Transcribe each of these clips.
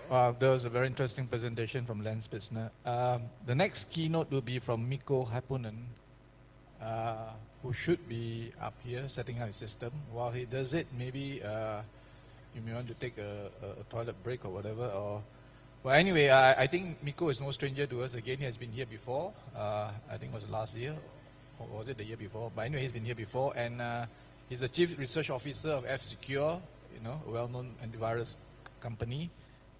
Wow, that was a very interesting presentation from Lens Business. The next keynote will be from Mikko Hypponen, who should be up here setting up his system. While he does it, maybe you may want to take a toilet break or whatever. Well, anyway, I think Mikko is no stranger to us. Again, he has been here before. I think it was last year, or was it the year before? But anyway, he's been here before, and he's the Chief Research Officer of F-Secure, a well-known antivirus company.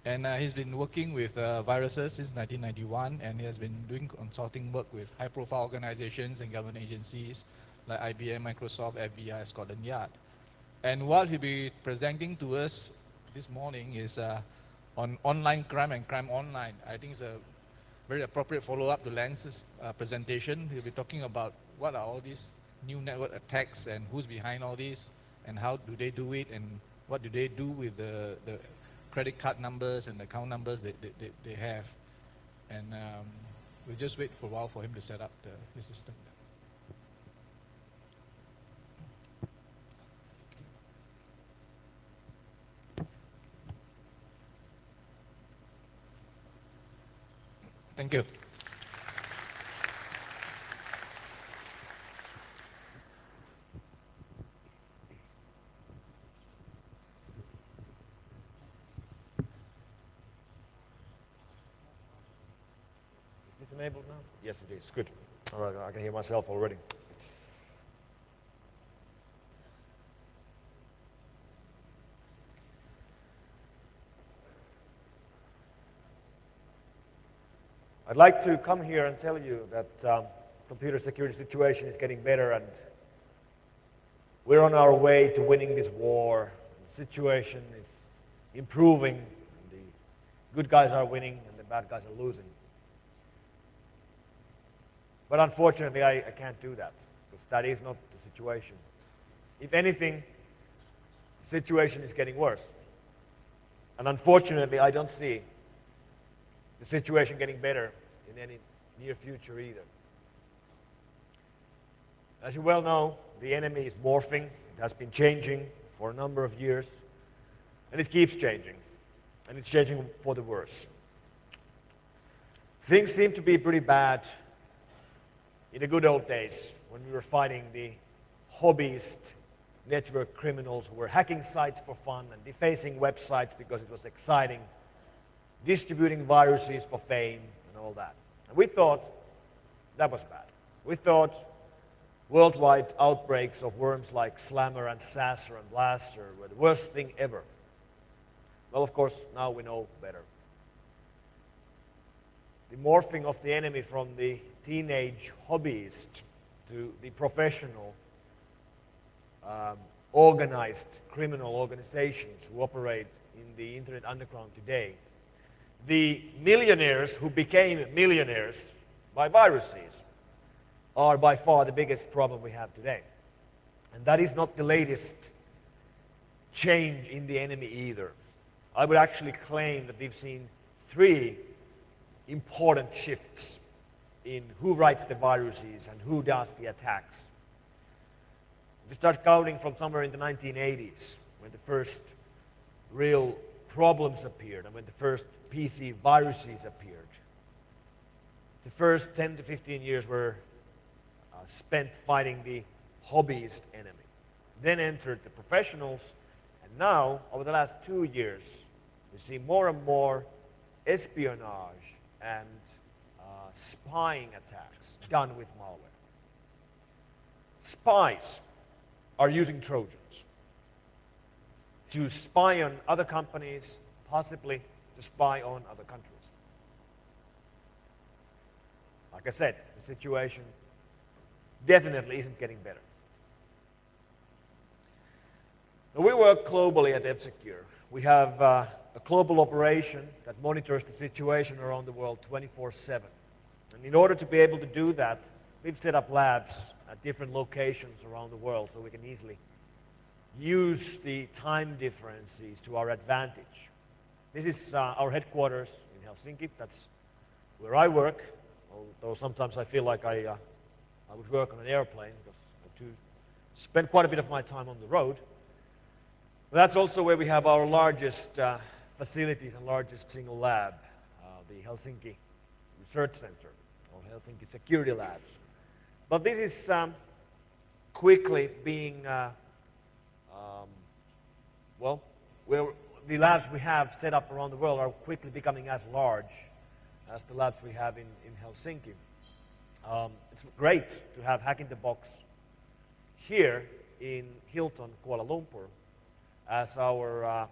And he's been working with viruses since 1991, and he has been doing consulting work with high-profile organizations and government agencies like IBM, Microsoft, FBI, Scotland Yard. And what he'll be presenting to us this morning is on online crime and crime online. I think it's a very appropriate follow-up to Lance's presentation. He'll be talking about what are all these new network attacks and who's behind all these and how do they do it and what do they do with the credit card numbers and account numbers they have. And we'll just wait for a while for him to set up the system. Thank you. Is this enabled now? Yes, it is. Good. All right, I can hear myself already. I'd like to come here and tell you that computer security situation is getting better and we're on our way to winning this war. The situation is improving. The good guys are winning and the bad guys are losing. But unfortunately, I can't do that because that is not the situation. If anything, the situation is getting worse. And unfortunately, I don't see the situation getting better in any near future either. As you well know, the enemy is morphing. It has been changing for a number of years, and it keeps changing, and it's changing for the worse. Things seem to be pretty bad in the good old days when we were fighting the hobbyist network criminals who were hacking sites for fun and defacing websites because it was exciting, distributing viruses for fame and all that. And we thought that was bad. We thought worldwide outbreaks of worms like Slammer and Sasser and Blaster were the worst thing ever. Well, of course, now we know better. The morphing of the enemy from the teenage hobbyist to the professional organized criminal organizations who operate in the internet underground today. The millionaires who became millionaires by viruses are by far the biggest problem we have today. And that is not the latest change in the enemy either. I would actually claim that we've seen three important shifts in who writes the viruses and who does the attacks. If we start counting from somewhere in the 1980s, when the first real problems appeared and when the first PC viruses appeared, the first 10 to 15 years were spent fighting the hobbyist enemy. Then entered the professionals, and now, over the last 2 years, we see more and more espionage and spying attacks done with malware. Spies are using Trojans to spy on other companies, possibly to spy on other countries. Like I said, the situation definitely isn't getting better. Now, we work globally at F-Secure. We have a global operation that monitors the situation around the world 24/7. And in order to be able to do that, we've set up labs at different locations around the world so we can easily use the time differences to our advantage. This is our headquarters in Helsinki. That's where I work, although sometimes I feel like I would work on an airplane because I have to spend quite a bit of my time on the road. But that's also where we have our largest facilities and largest single lab, the Helsinki Research Center, or Helsinki Security Labs. But this is quickly being, well, the labs we have set up around the world are quickly becoming as large as the labs we have in Helsinki. It's great to have Hack in the Box here in Hilton, Kuala Lumpur, as our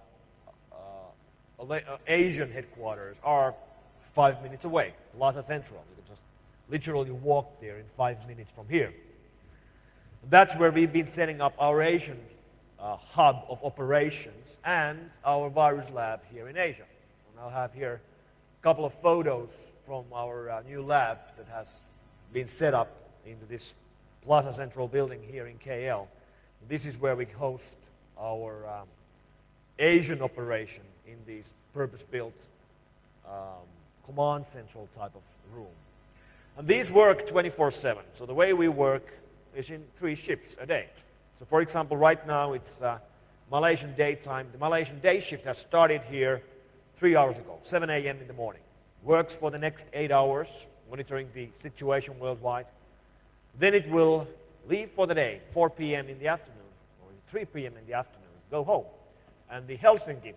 Asian headquarters are 5 minutes away, Plaza Central. You can just literally walk there in 5 minutes from here. That's where we've been setting up our Asian hub of operations and our virus lab here in Asia. And I'll have here a couple of photos from our new lab that has been set up into this Plaza Central building here in KL. This is where we host our Asian operation in these purpose-built command central type of room. And these work 24/7. So the way we work is in 3 shifts a day. So for example, right now it's Malaysian daytime. The Malaysian day shift has started here 3 hours ago, 7 a.m. in the morning. Works for the next 8 hours, monitoring the situation worldwide. Then it will leave for the day, 4 p.m. in the afternoon, or 3 p.m. in the afternoon, go home. And the Helsinki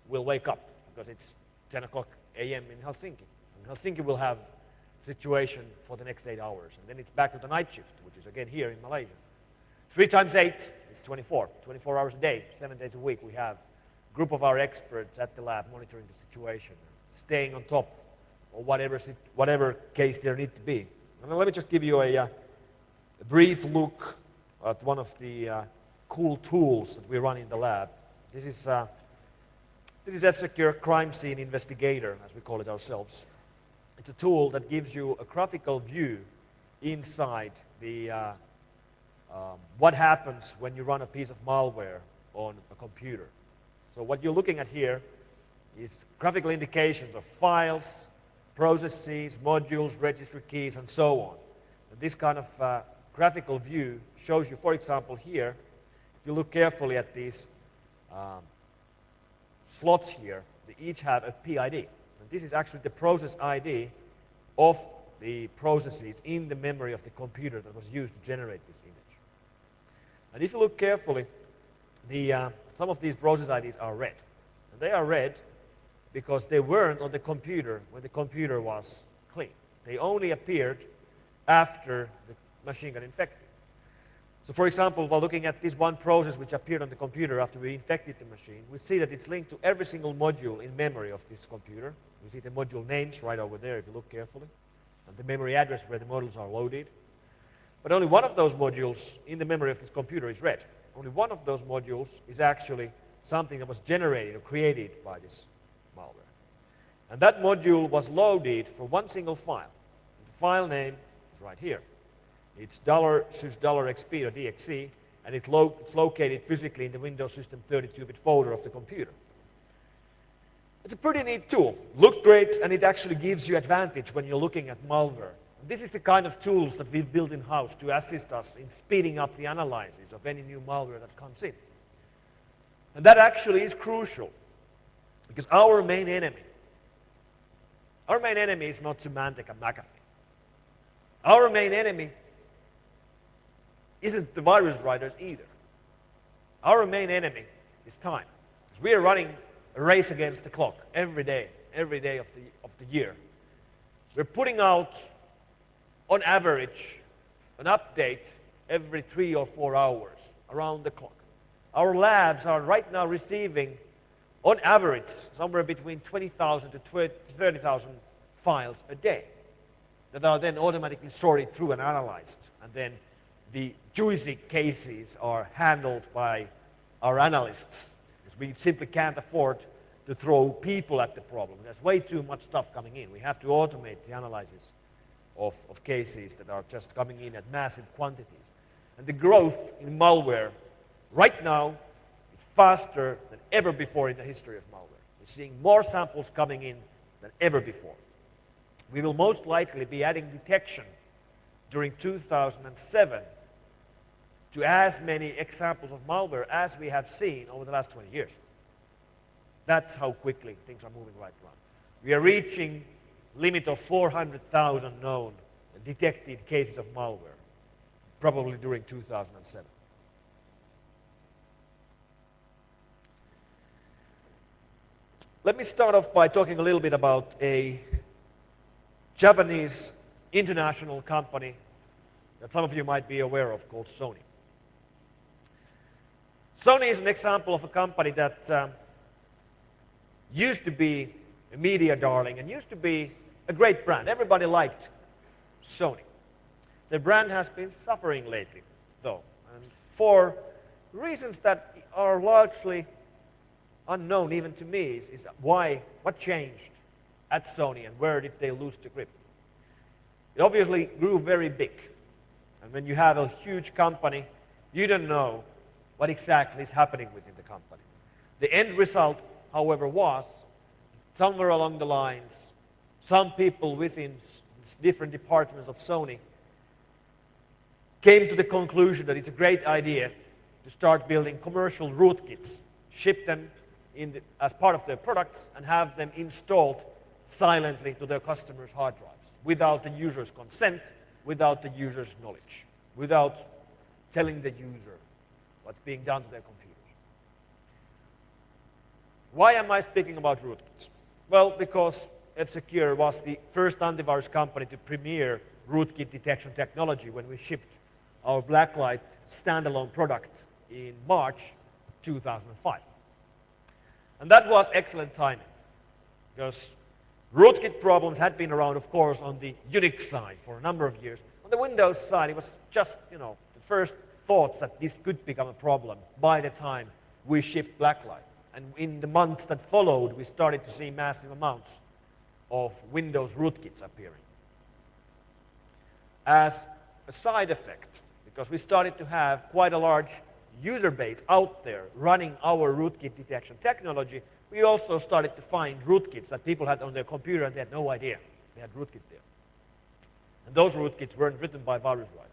will wake up, because it's 10 o'clock a.m. in Helsinki. And Helsinki will have situation for the next 8 hours. And then it's back to the night shift, which is again here in Malaysia. 3 times 8 is 24. 24 hours a day, 7 days a week. We have a group of our experts at the lab monitoring the situation, staying on top of whatever case there need to be. And let me just give you a brief look at one of the cool tools that we run in the lab. This is F-Secure Crime Scene Investigator, as we call it ourselves. It's a tool that gives you a graphical view inside the what happens when you run a piece of malware on a computer. So what you're looking at here is graphical indications of files, processes, modules, registry keys, and so on. And this kind of graphical view shows you, for example, here, if you look carefully at these slots here, they each have a PID. And this is actually the process ID of the processes in the memory of the computer that was used to generate this image. And if you look carefully, some of these process IDs are red. And they are red because they weren't on the computer when the computer was clean. They only appeared after the machine got infected. So for example, while looking at this one process which appeared on the computer after we infected the machine, we see that it's linked to every single module in memory of this computer. You see the module names right over there if you look carefully, and the memory address where the modules are loaded. But only one of those modules in the memory of this computer is red. Only one of those modules is actually something that was generated or created by this malware. And that module was loaded for one single file. The file name is right here. It's $sys$xp or DXC, and it's located physically in the Windows System 32-bit folder of the computer. It's a pretty neat tool. Looks great, and it actually gives you advantage when you're looking at malware. This is the kind of tools that we've built in-house to assist us in speeding up the analysis of any new malware that comes in. And that actually is crucial, because our main enemy is not Symantec and McAfee. Our main enemy isn't the virus writers either. Our main enemy is time. We are running a race against the clock every day of the year. We're putting out, on average, an update every 3 or 4 hours around the clock. Our labs are right now receiving, on average, somewhere between 20,000 to 30,000 files a day that are then automatically sorted through and analyzed. And then the juicy cases are handled by our analysts, because we simply can't afford to throw people at the problem. There's way too much stuff coming in. We have to automate the analysis of cases that are just coming in at massive quantities. And the growth in malware right now is faster than ever before in the history of malware. We're seeing more samples coming in than ever before. We will most likely be adding detection during 2007 to as many examples of malware as we have seen over the last 20 years. That's how quickly things are moving right around. We are reaching limit of 400,000 known and detected cases of malware, probably during 2007. Let me start off by talking a little bit about a Japanese international company that some of you might be aware of called Sony. Sony is an example of a company that used to be a media darling and used to be a great brand. Everybody liked Sony. The brand has been suffering lately, though, and for reasons that are largely unknown even to me is what changed at Sony and where did they lose the grip. It obviously grew very big, and when you have a huge company, you don't know what exactly is happening within the company. The end result, however, was somewhere along the lines, some people within different departments of Sony came to the conclusion that it's a great idea to start building commercial rootkits, ship them as part of their products, and have them installed silently to their customers' hard drives, without the user's consent, without the user's knowledge, without telling the user what's being done to their computers. Why am I speaking about rootkits? Well, because F-Secure was the first antivirus company to premiere rootkit detection technology when we shipped our Blacklight standalone product in March 2005. And that was excellent timing, because rootkit problems had been around, of course, on the Unix side for a number of years. On the Windows side, it was just, the first thoughts that this could become a problem by the time we shipped Blacklight. And in the months that followed, we started to see massive amounts of Windows rootkits appearing. As a side effect, because we started to have quite a large user base out there running our rootkit detection technology, we also started to find rootkits that people had on their computer and they had no idea they had rootkit there. And those rootkits weren't written by virus writers.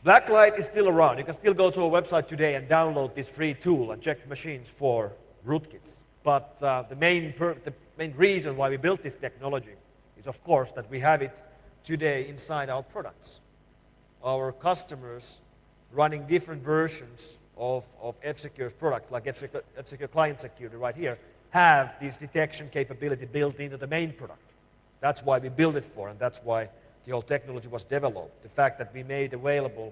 Blacklight is still around. You can still go to a website today and download this free tool and check machines for rootkits. But the main reason why we built this technology is, of course, that we have it today inside our products. Our customers running different versions of F-Secure's products, like F-Secure Client Security right here, have this detection capability built into the main product. That's why we built it for, and that's why the whole technology was developed. The fact that we made available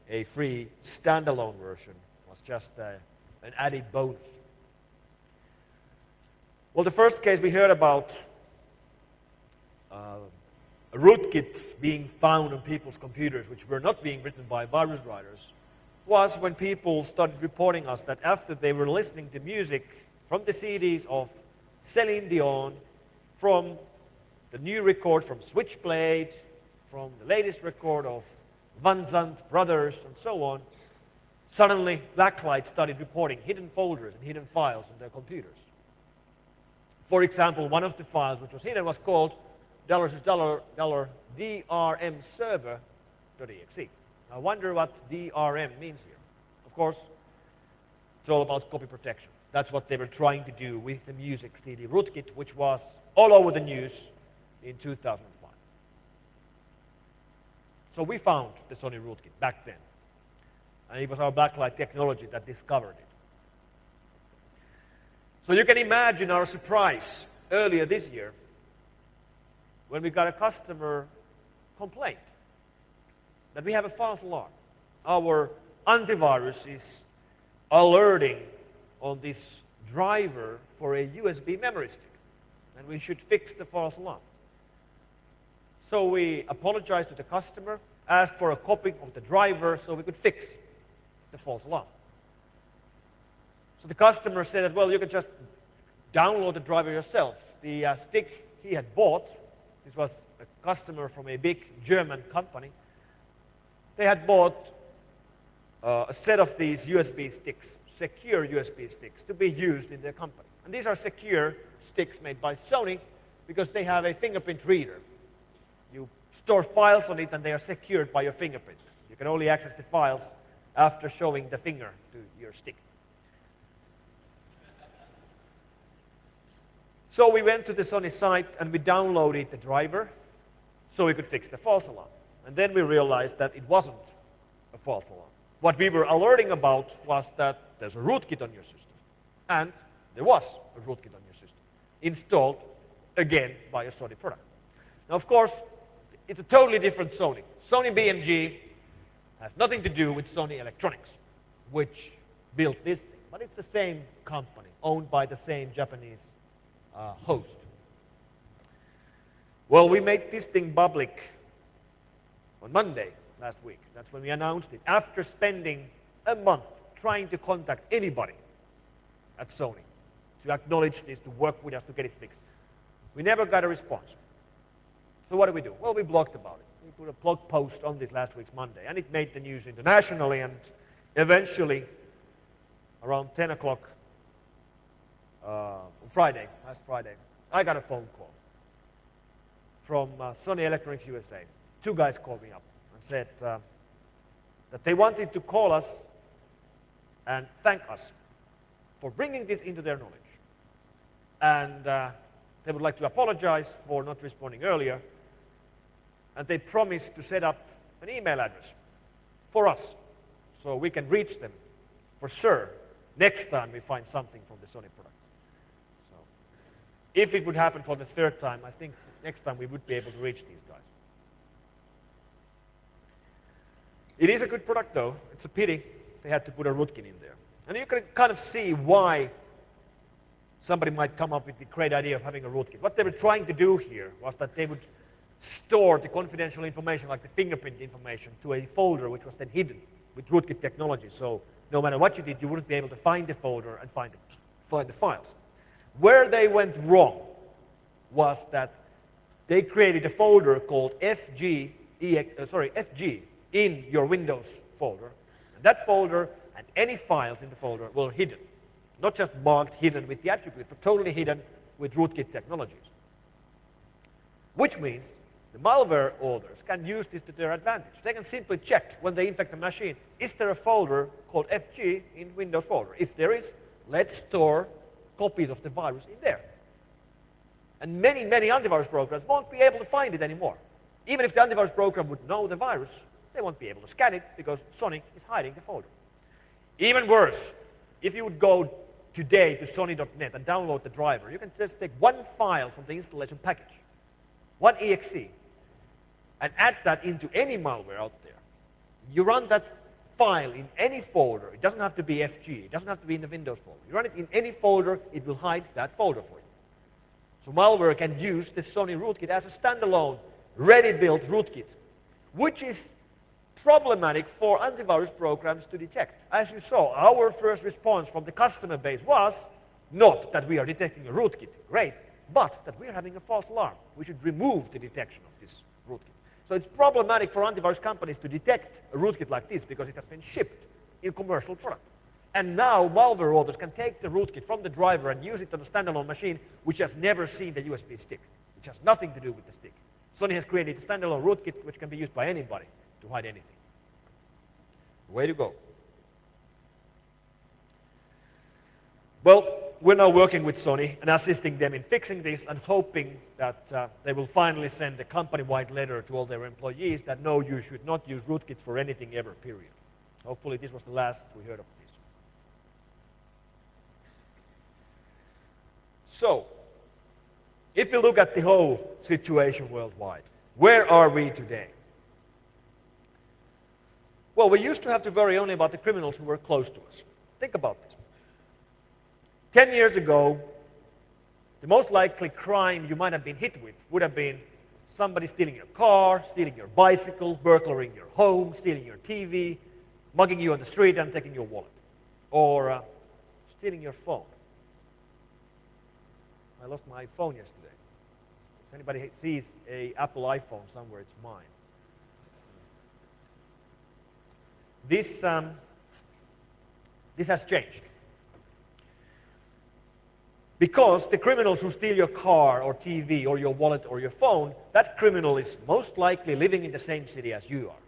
a free standalone version was just an added bonus. Well, the first case we heard about a rootkit being found on people's computers which were not being written by virus writers was when people started reporting us that after they were listening to music from the CDs of Celine Dion, from the new record from Switchblade, from the latest record of Van Zandt Brothers, and so on, suddenly Blacklight started reporting hidden folders and hidden files on their computers. For example, one of the files which was hidden was called $drmserver.exe. I wonder what DRM means here. Of course, it's all about copy protection. That's what they were trying to do with the music CD rootkit, which was all over the news in 2005. So we found the Sony rootkit back then. And it was our Blacklight technology that discovered it. So you can imagine our surprise earlier this year when we got a customer complaint that we have a false alarm. Our antivirus is alerting on this driver for a USB memory stick, and we should fix the false alarm. So we apologized to the customer, asked for a copy of the driver so we could fix the false alarm. So the customer said that, well, you can just download the driver yourself. The stick he had bought, this was a customer from a big German company, they had bought a set of these USB sticks, secure USB sticks, to be used in their company. And these are secure sticks made by Sony because they have a fingerprint reader. You store files on it and they are secured by your fingerprint. You can only access the files after showing the finger to your stick. So we went to the Sony site and we downloaded the driver so we could fix the false alarm. And then we realized that it wasn't a false alarm. What we were alerting about was that there's a rootkit on your system. And there was a rootkit on your system, installed again by a Sony product. Now, of course, it's a totally different Sony. Sony BMG has nothing to do with Sony Electronics, which built this thing. But it's the same company, owned by the same Japanese host. Well, we made this thing public on Monday last week. That's when we announced it, after spending a month trying to contact anybody at Sony to acknowledge this, to work with us, to get it fixed. We never got a response. So what do? Well, we blogged about it. We put a blog post on this last week's Monday, and it made the news internationally, and eventually, around 10 o'clock on Friday, last Friday, I got a phone call from Sony Electronics USA. Two guys called me up and said that they wanted to call us and thank us for bringing this into their knowledge. And they would like to apologize for not responding earlier. And they promised to set up an email address for us so we can reach them for sure next time we find something from the Sony products. So if it would happen for the third time, I think next time we would be able to reach these guys. It is a good product, though. It's a pity they had to put a rootkit in there. And you can kind of see why somebody might come up with the great idea of having a rootkit. What they were trying to do here was that they would store the confidential information, like the fingerprint information, to a folder which was then hidden with rootkit technology. So no matter what you did, you wouldn't be able to find the folder and find the files. Where they went wrong was that they created a folder called FG in your Windows folder. And that folder and any files in the folder were hidden. Not just marked hidden with the attribute, but totally hidden with rootkit technologies. Which means the malware authors can use this to their advantage. They can simply check when they infect a machine, is there a folder called FG in Windows folder? If there is, let's store copies of the virus in there. And many, many antivirus programs won't be able to find it anymore. Even if the antivirus program would know the virus, they won't be able to scan it because Sony is hiding the folder. Even worse, if you would go today to sony.net and download the driver, you can just take one file from the installation package, one exe, and add that into any malware out there. You run that file in any folder. It doesn't have to be FG. It doesn't have to be in the Windows folder. You run it in any folder, it will hide that folder for you. So malware can use the Sony rootkit as a standalone, ready-built rootkit, which is problematic for antivirus programs to detect. As you saw, our first response from the customer base was not that we are detecting a rootkit, great, but that we are having a false alarm. We should remove the detection of this rootkit. So it's problematic for antivirus companies to detect a rootkit like this because it has been shipped in a commercial product. And now malware authors can take the rootkit from the driver and use it on a standalone machine which has never seen the USB stick, which has nothing to do with the stick. Sony has created a standalone rootkit which can be used by anybody to hide anything. Way to go. Well, we're now working with Sony and assisting them in fixing this and hoping that they will finally send a company-wide letter to all their employees that no, you should not use rootkit for anything ever, period. Hopefully this was the last we heard of this. So, if we look at the whole situation worldwide, where are we today? Well, we used to have to worry only about the criminals who were close to us. Think about this. 10 years ago, the most likely crime you might have been hit with would have been somebody stealing your car, stealing your bicycle, burglaring your home, stealing your TV, mugging you on the street and taking your wallet, or stealing your phone. I lost my phone yesterday. If anybody sees an Apple iPhone somewhere, it's mine. This has changed. Because the criminals who steal your car or TV or your wallet or your phone, that criminal is most likely living in the same city as you are.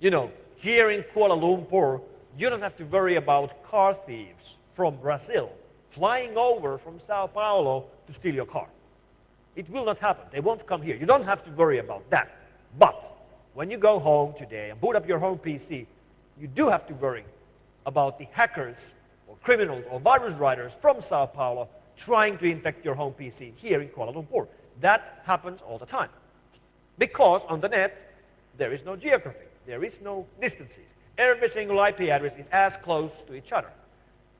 You know, here in Kuala Lumpur, you don't have to worry about car thieves from Brazil flying over from Sao Paulo to steal your car. It will not happen. They won't come here. You don't have to worry about that. But when you go home today and boot up your home PC, you do have to worry about the hackers or criminals or virus writers from Sao Paulo trying to infect your home PC here in Kuala Lumpur. That happens all the time. Because on the net, there is no geography. There is no distances. Every single IP address is as close to each other.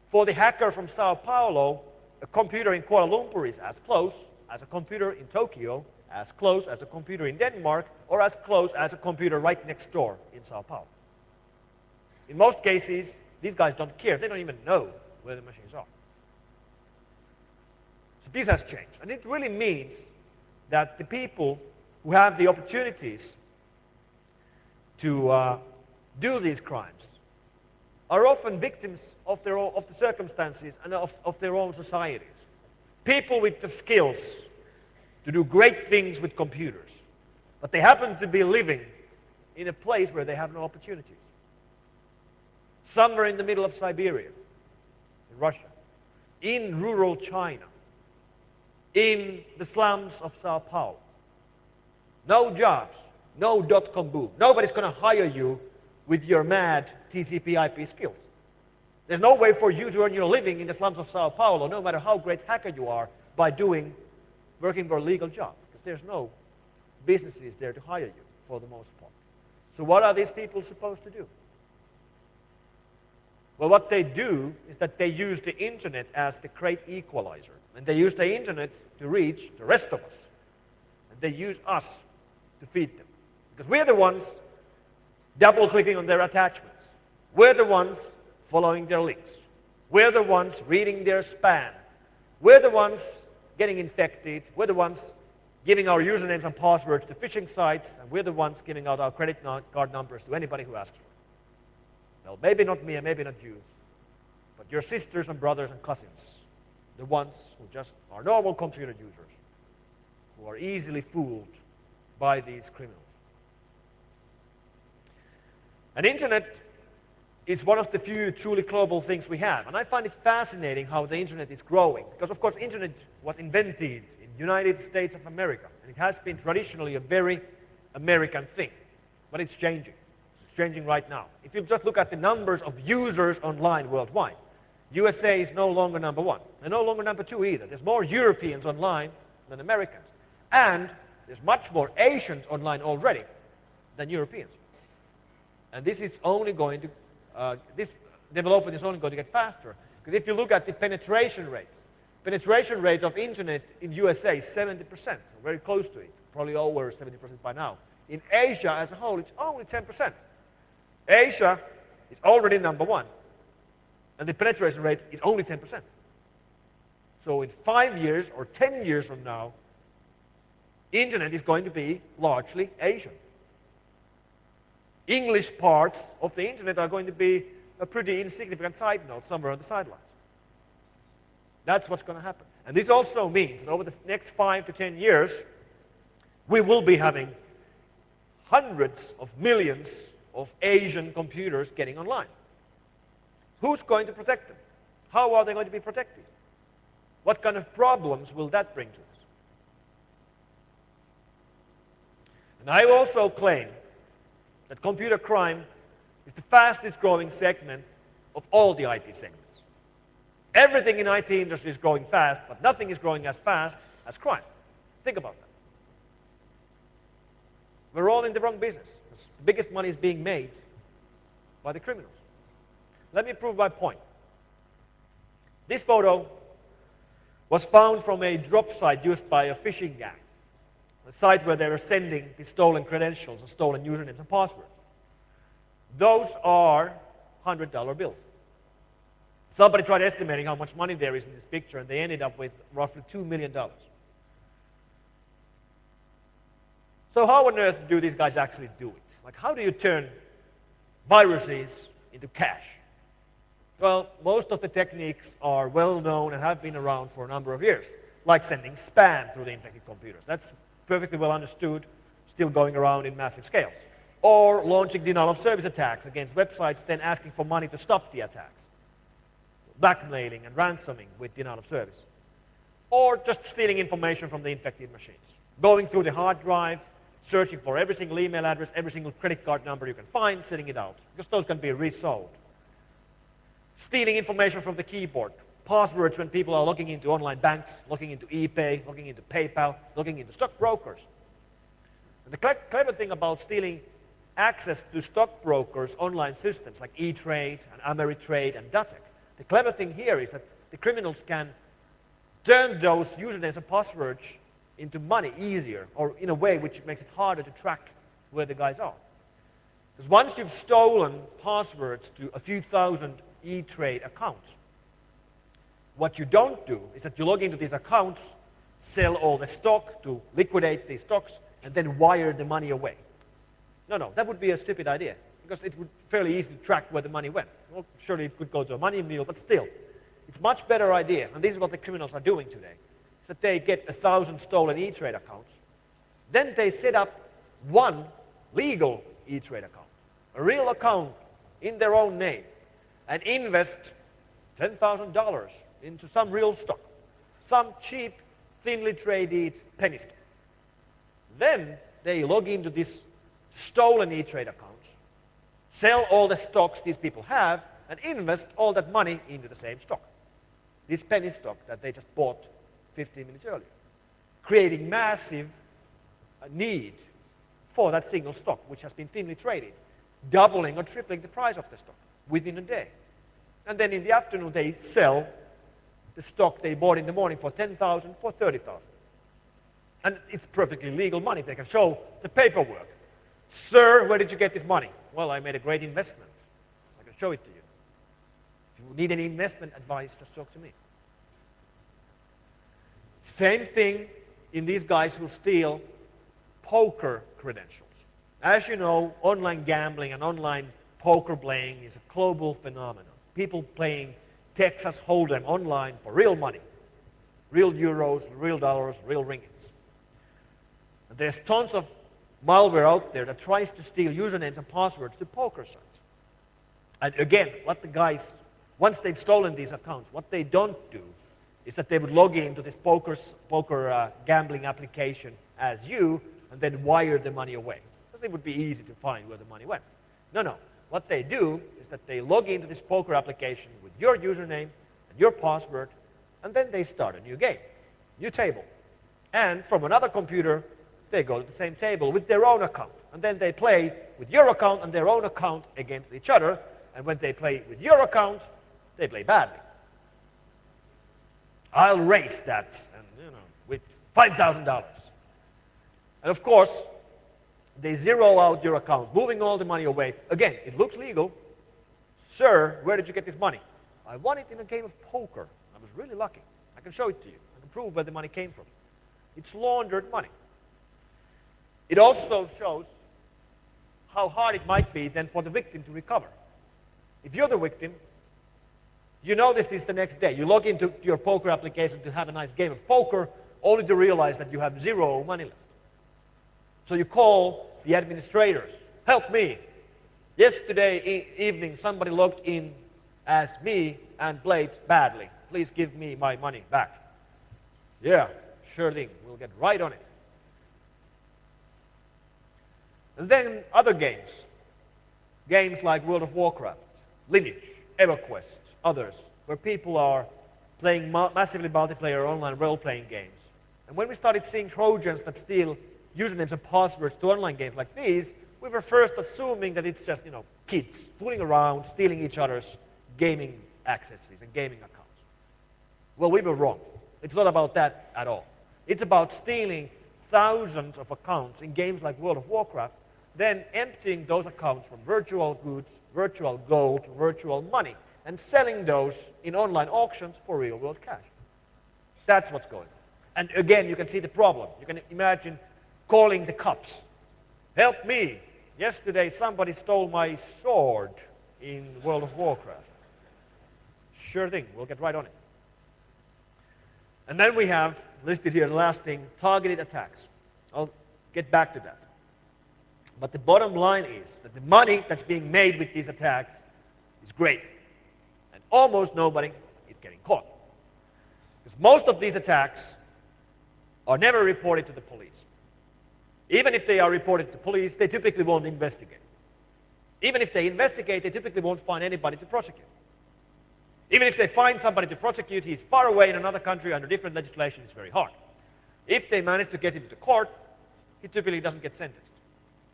For the hacker from Sao Paulo, a computer in Kuala Lumpur is as close as a computer in Tokyo, as close as a computer in Denmark, or as close as a computer right next door in Sao Paulo. In most cases, these guys don't care. They don't even know where the machines are. So this has changed. And it really means that the people who have the opportunities to do these crimes are often victims of the circumstances and of their own societies. People with the skills to do great things with computers, but they happen to be living in a place where they have no opportunities. Somewhere in the middle of Siberia, in Russia, in rural China, in the slums of Sao Paulo. No jobs, no dot-com boom. Nobody's going to hire you with your mad TCP/IP skills. There's no way for you to earn your living in the slums of Sao Paulo, no matter how great hacker you are, by working for a legal job, because there's no businesses there to hire you for the most part. So what are these people supposed to do? Well, what they do is that they use the internet as the great equalizer, and they use the internet to reach the rest of us, and they use us to feed them, because we're the ones double-clicking on their attachments. We're the ones following their links. We're the ones reading their spam. We're the ones getting infected. We're the ones giving our usernames and passwords to phishing sites, and we're the ones giving out our credit card numbers to anybody who asks for it. Well, maybe not me and maybe not you, but your sisters and brothers and cousins, the ones who just are normal computer users, who are easily fooled by these criminals. And internet is one of the few truly global things we have. And I find it fascinating how the internet is growing. Because, of course, internet was invented in the United States of America. And it has been traditionally a very American thing. But it's changing. It's changing right now. If you just look at the numbers of users online worldwide, USA is no longer number one. And no longer number two either. There's more Europeans online than Americans. And there's much more Asians online already than Europeans. And this is only going to this development is only going to get faster. Because if you look at the penetration rate of internet in USA is 70%, very close to it, probably over 70% by now. In Asia as a whole, it's only 10%. Asia is already number one, and the penetration rate is only 10%. So in 5 years or 10 years from now, internet is going to be largely Asian. English parts of the internet are going to be a pretty insignificant side note somewhere on the sidelines. That's what's going to happen. And this also means that over the next 5 to 10 years, we will be having hundreds of millions of Asian computers getting online. Who's going to protect them? How are they going to be protected? What kind of problems will that bring to us? And I also claim that computer crime is the fastest growing segment of all the IT segments. Everything in IT industry is growing fast, but nothing is growing as fast as crime. Think about that. We're all in the wrong business. The biggest money is being made by the criminals. Let me prove my point. This photo was found from a drop site used by a phishing gang. A site where they were sending the stolen credentials and stolen usernames and passwords. Those are $100 bills. Somebody tried estimating how much money there is in this picture, and they ended up with roughly $2 million. So how on earth do these guys actually do it? Like, how do you turn viruses into cash? Well, most of the techniques are well known and have been around for a number of years, like sending spam through the infected computers. That's perfectly well understood, still going around in massive scales. Or launching denial of service attacks against websites, then asking for money to stop the attacks. blackmailing and ransoming with denial of service. Or just stealing information from the infected machines. Going through the hard drive, searching for every single email address, every single credit card number you can find, sending it out. Because those can be resold. Stealing information from the keyboard. Passwords when people are logging into online banks, logging into eBay, logging into PayPal, logging into stockbrokers. And the clever thing about stealing access to stockbrokers' online systems like E-Trade and Ameritrade and Datek, the clever thing here is that the criminals can turn those usernames and passwords into money easier, or in a way which makes it harder to track where the guys are. Because once you've stolen passwords to a few thousand E-Trade accounts, what you don't do is that you log into these accounts, sell all the stock to liquidate these stocks, and then wire the money away. No, that would be a stupid idea, because it would be fairly easy to track where the money went. Well, surely it could go to a money mule, but still, it's a much better idea, and this is what the criminals are doing today, is that they get 1,000 stolen E-Trade accounts, then they set up one legal E-Trade account, a real account in their own name, and invest $10,000 into some real stock, some cheap, thinly traded penny stock. Then they log into these stolen E-Trade accounts, sell all the stocks these people have, and invest all that money into the same stock, this penny stock that they just bought 15 minutes earlier, creating massive need for that single stock, which has been thinly traded, doubling or tripling the price of the stock within a day. And then in the afternoon, they sell the stock they bought in the morning for $10,000 for $30,000. And it's perfectly legal money. They can show the paperwork. Sir, where did you get this money? Well, I made a great investment. I can show it to you. If you need any investment advice, just talk to me. Same thing in these guys who steal poker credentials. As you know, online gambling and online poker playing is a global phenomenon. People playing Texas Hold'em online for real money. Real euros, real dollars, real ringgits. And there's tons of malware out there that tries to steal usernames and passwords to poker sites. And again, what the guys, once they've stolen these accounts, what they don't do is that they would log into this poker gambling application as you, and then wire the money away. Because it would be easy to find where the money went. No. What they do is that they log into this poker application with your username and your password, and then they start a new game, new table. And from another computer, they go to the same table with their own account. And then they play with your account and their own account against each other. And when they play with your account, they play badly. I'll raise that, and, with $5,000. And of course, they zero out your account, moving all the money away. Again, it looks legal. Sir, where did you get this money? I won it in a game of poker. I was really lucky. I can show it to you. I can prove where the money came from. It's laundered money. It also shows how hard it might be then for the victim to recover. If you're the victim, you notice this the next day. You log into your poker application to have a nice game of poker, only to realize that you have zero money left. So you call the administrators, help me. Yesterday evening, somebody logged in as me and played badly. Please give me my money back. Yeah, sure thing. We'll get right on it. And then other games. Games like World of Warcraft, Lineage, EverQuest, others, where people are playing massively multiplayer online role-playing games. And when we started seeing Trojans that steal usernames and passwords to online games like these, we were first assuming that it's just, kids fooling around, stealing each other's gaming accesses and gaming accounts. Well, we were wrong. It's not about that at all. It's about stealing thousands of accounts in games like World of Warcraft, then emptying those accounts from virtual goods, virtual gold, virtual money, and selling those in online auctions for real-world cash. That's what's going on. And again, you can see the problem. You can imagine calling the cops. Help me. Yesterday, somebody stole my sword in World of Warcraft. Sure thing. We'll get right on it. And then we have, listed here, the last thing, targeted attacks. I'll get back to that. But the bottom line is that the money that's being made with these attacks is great. And almost nobody getting caught. Because most of these attacks are never reported to the police. Even if they are reported to police, they typically won't investigate. Even if they investigate, they typically won't find anybody to prosecute. Even if they find somebody to prosecute, he's far away in another country under different legislation, it's very hard. If they manage to get him to court, he typically doesn't get sentenced.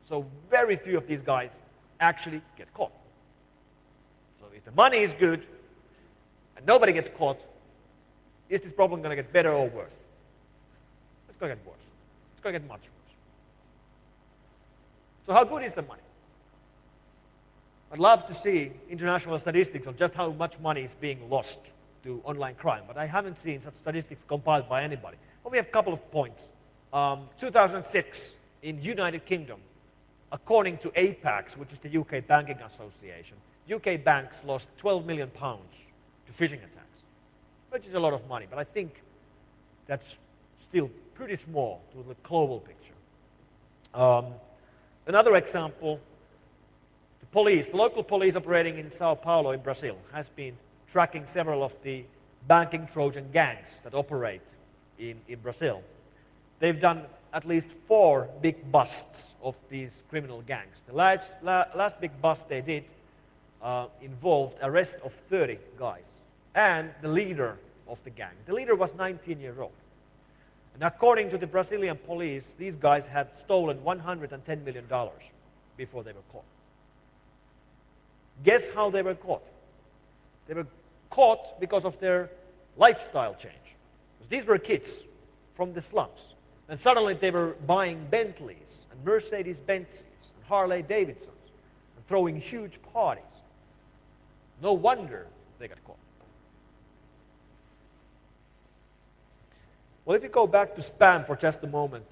So very few of these guys actually get caught. So if the money is good and nobody gets caught, is this problem going to get better or worse? It's going to get worse. It's going to get much worse. So how good is the money? I'd love to see international statistics on just how much money is being lost to online crime, but I haven't seen such statistics compiled by anybody. But we have a couple of points. 2006 in United Kingdom, according to APAX, which is the UK Banking Association, UK banks lost £12 million to phishing attacks, which is a lot of money, but I think that's still pretty small to the global picture. Another example, the local police operating in Sao Paulo in Brazil has been tracking several of the banking Trojan gangs that operate in Brazil. They've done at least 4 big busts of these criminal gangs. The last big bust they did involved arrest of 30 guys and the leader of the gang. The leader was 19 years old. And according to the Brazilian police, these guys had stolen $110 million before they were caught. Guess how they were caught? They were caught because of their lifestyle change. Because these were kids from the slums. And suddenly they were buying Bentleys and Mercedes-Benzes and Harley-Davidsons and throwing huge parties. No wonder they got caught. Well, if you go back to spam for just a moment,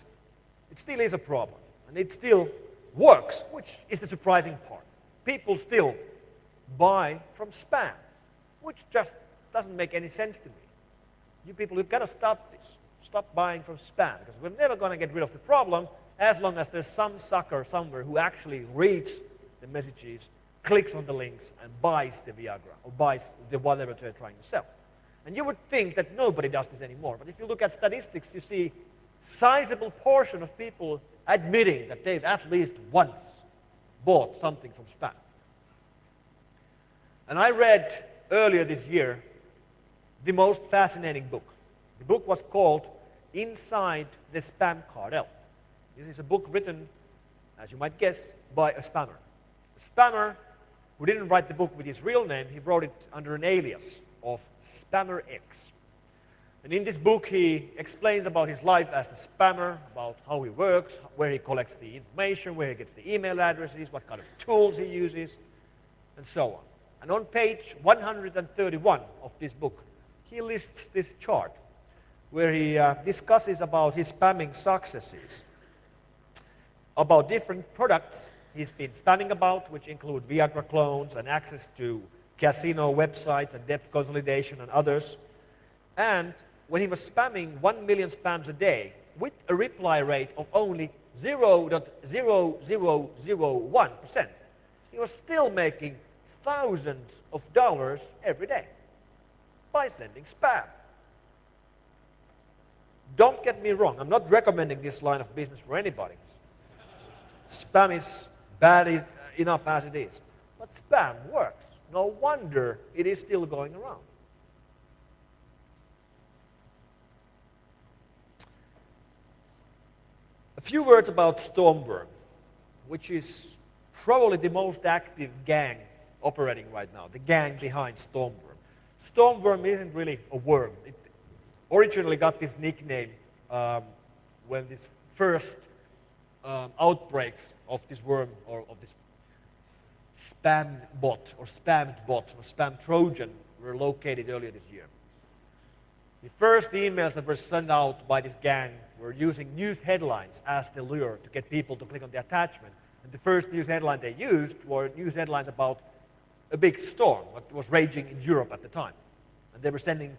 it still is a problem. And it still works, which is the surprising part. People still buy from spam, which just doesn't make any sense to me. You people, you've got to stop this. Stop buying from spam, because we're never going to get rid of the problem as long as there's some sucker somewhere who actually reads the messages, clicks on the links, and buys the Viagra or buys the whatever they're trying to sell. And you would think that nobody does this anymore, but if you look at statistics, you see sizable portion of people admitting that they've at least once bought something from spam. And I read earlier this year the most fascinating book. The book was called Inside the Spam Cartel. This is a book written, as you might guess, by a spammer. A spammer who didn't write the book with his real name, he wrote it under an alias of Spammer X. And in this book he explains about his life as the spammer, about how he works, where he collects the information, where he gets the email addresses, what kind of tools he uses, and so on. And on page 131 of this book, he lists this chart where he discusses about his spamming successes, about different products he's been spamming about, which include Viagra clones and access to casino websites and debt consolidation and others. And when he was spamming 1 million spams a day with a reply rate of only 0.0001%, he was still making thousands of dollars every day by sending spam. Don't get me wrong, I'm not recommending this line of business for anybody. Spam is bad enough as it is. But spam works. No wonder it is still going around. A few words about Stormworm, which is probably the most active gang operating right now, the gang behind Stormworm. Stormworm isn't really a worm. It originally got this nickname when this first outbreaks of this worm or of this spam bot or spammed bot or spam Trojan were located earlier this year. The first emails that were sent out by this gang were using news headlines as the lure to get people to click on the attachment. And the first news headline they used were news headlines about a big storm that was raging in Europe at the time. And they were sending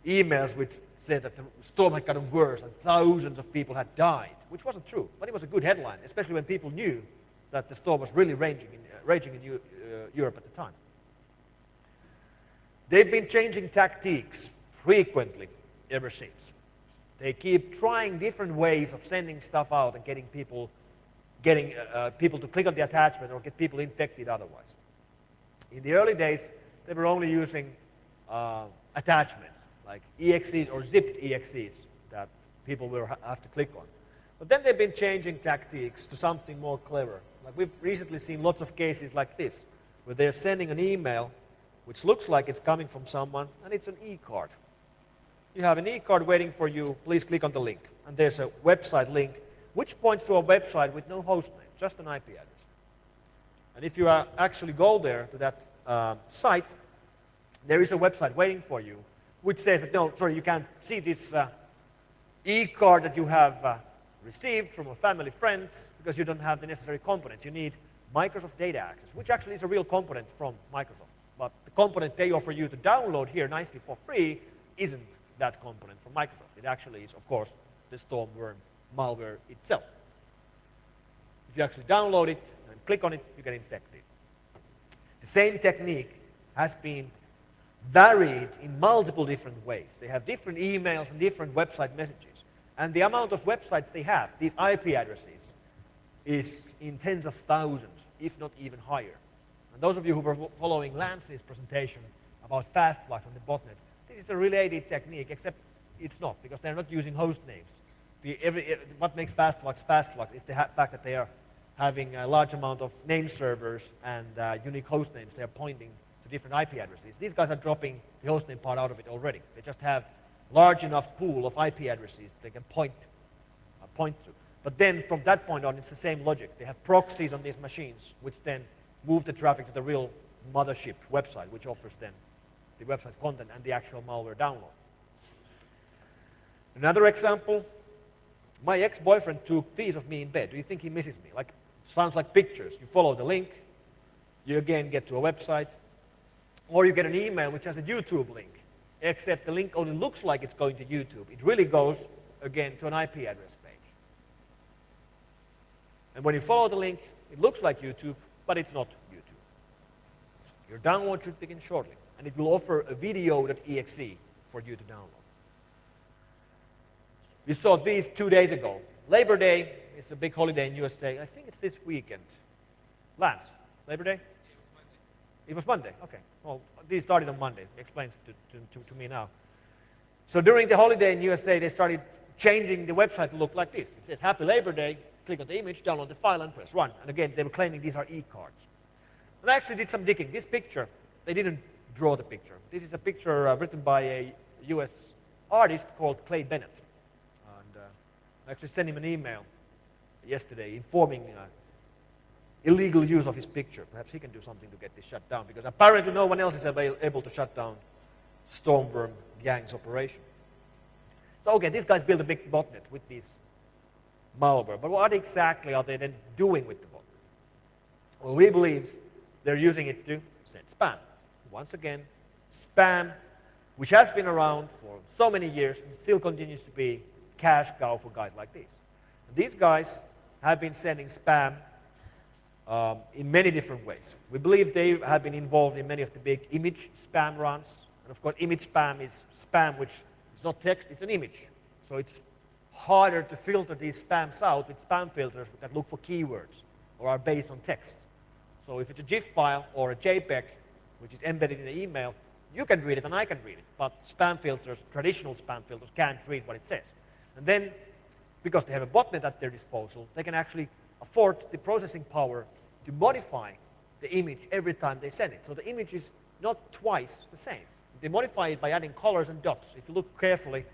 emails which said that the storm had gotten worse and thousands of people had died, which wasn't true, but it was a good headline, especially when people knew that the storm was really raging in Europe at the time. They've been changing tactics frequently ever since. They keep trying different ways of sending stuff out and getting people to click on the attachment or get people infected otherwise. In the early days, they were only using attachments like exes or zipped exes that people will have to click on. But then they've been changing tactics to something more clever. Like we've recently seen lots of cases like this, where they're sending an email which looks like it's coming from someone, and it's an e-card. You have an e-card waiting for you, please click on the link. And there's a website link which points to a website with no host name, just an IP address. And if you actually go there to that site, there is a website waiting for you which says that, no, sorry, you can't see this e-card that you have received from a family friend because you don't have the necessary components. You need Microsoft Data Access, which actually is a real component from Microsoft. But the component they offer you to download here nicely for free isn't that component from Microsoft. It actually is, of course, the Stormworm malware itself. If you actually download it and click on it, you get infected. The same technique has been varied in multiple different ways. They have different emails and different website messages. And the amount of websites they have, these IP addresses, is in tens of thousands, if not even higher. And those of you who were following Lance's presentation about fastflux and the botnet, this is a related technique, except it's not, because they're not using host names. What makes fastflux is the fact that they are having a large amount of name servers and unique host names. They are pointing to different IP addresses. These guys are dropping the host name part out of it already. They just have large enough pool of IP addresses they can point to. But then from that point on, it's the same logic. They have proxies on these machines, which then move the traffic to the real mothership website, which offers then the website content and the actual malware download. Another example, my ex-boyfriend took these of me in bed. Do you think he misses me? Like, sounds like pictures. You follow the link, you again get to a website, or you get an email which has a YouTube link, except the link only looks like it's going to YouTube. It really goes, again, to an IP address page. And when you follow the link, it looks like YouTube, but it's not YouTube. Your download should begin shortly, and it will offer a video.exe for you to download. We saw these 2 days ago. Labor Day is a big holiday in USA. I think it's this weekend. Lance, Labor Day? It was Monday, okay. Well, these started on Monday. It explains to me now. So during the holiday in USA, they started changing the website to look like this. It says, Happy Labor Day. Click on the image, download the file, and press run. And again, they were claiming these are e-cards. And I actually did some digging. This picture, they didn't draw the picture. This is a picture written by a US artist called Clay Bennett. And I actually sent him an email yesterday informing illegal use of his picture. Perhaps he can do something to get this shut down, because apparently no one else is able to shut down Stormworm gang's operation. So okay, these guys built a big botnet with these malware. But what exactly are they then doing with the botnet? Well, we believe they're using it to send spam. Once again, spam, which has been around for so many years and still continues to be cash cow for guys like these. And these guys have been sending spam in many different ways. We believe they have been involved in many of the big image spam runs. And of course, image spam is spam which is not text, it's an image. So it's harder to filter these spams out with spam filters that look for keywords or are based on text. So if it's a GIF file or a JPEG, which is embedded in the email, you can read it and I can read it. But spam filters, traditional spam filters, can't read what it says. And then, because they have a botnet at their disposal, they can actually afford the processing power to modify the image every time they send it. So the image is not twice the same. They modify it by adding colors and dots. If you look carefully,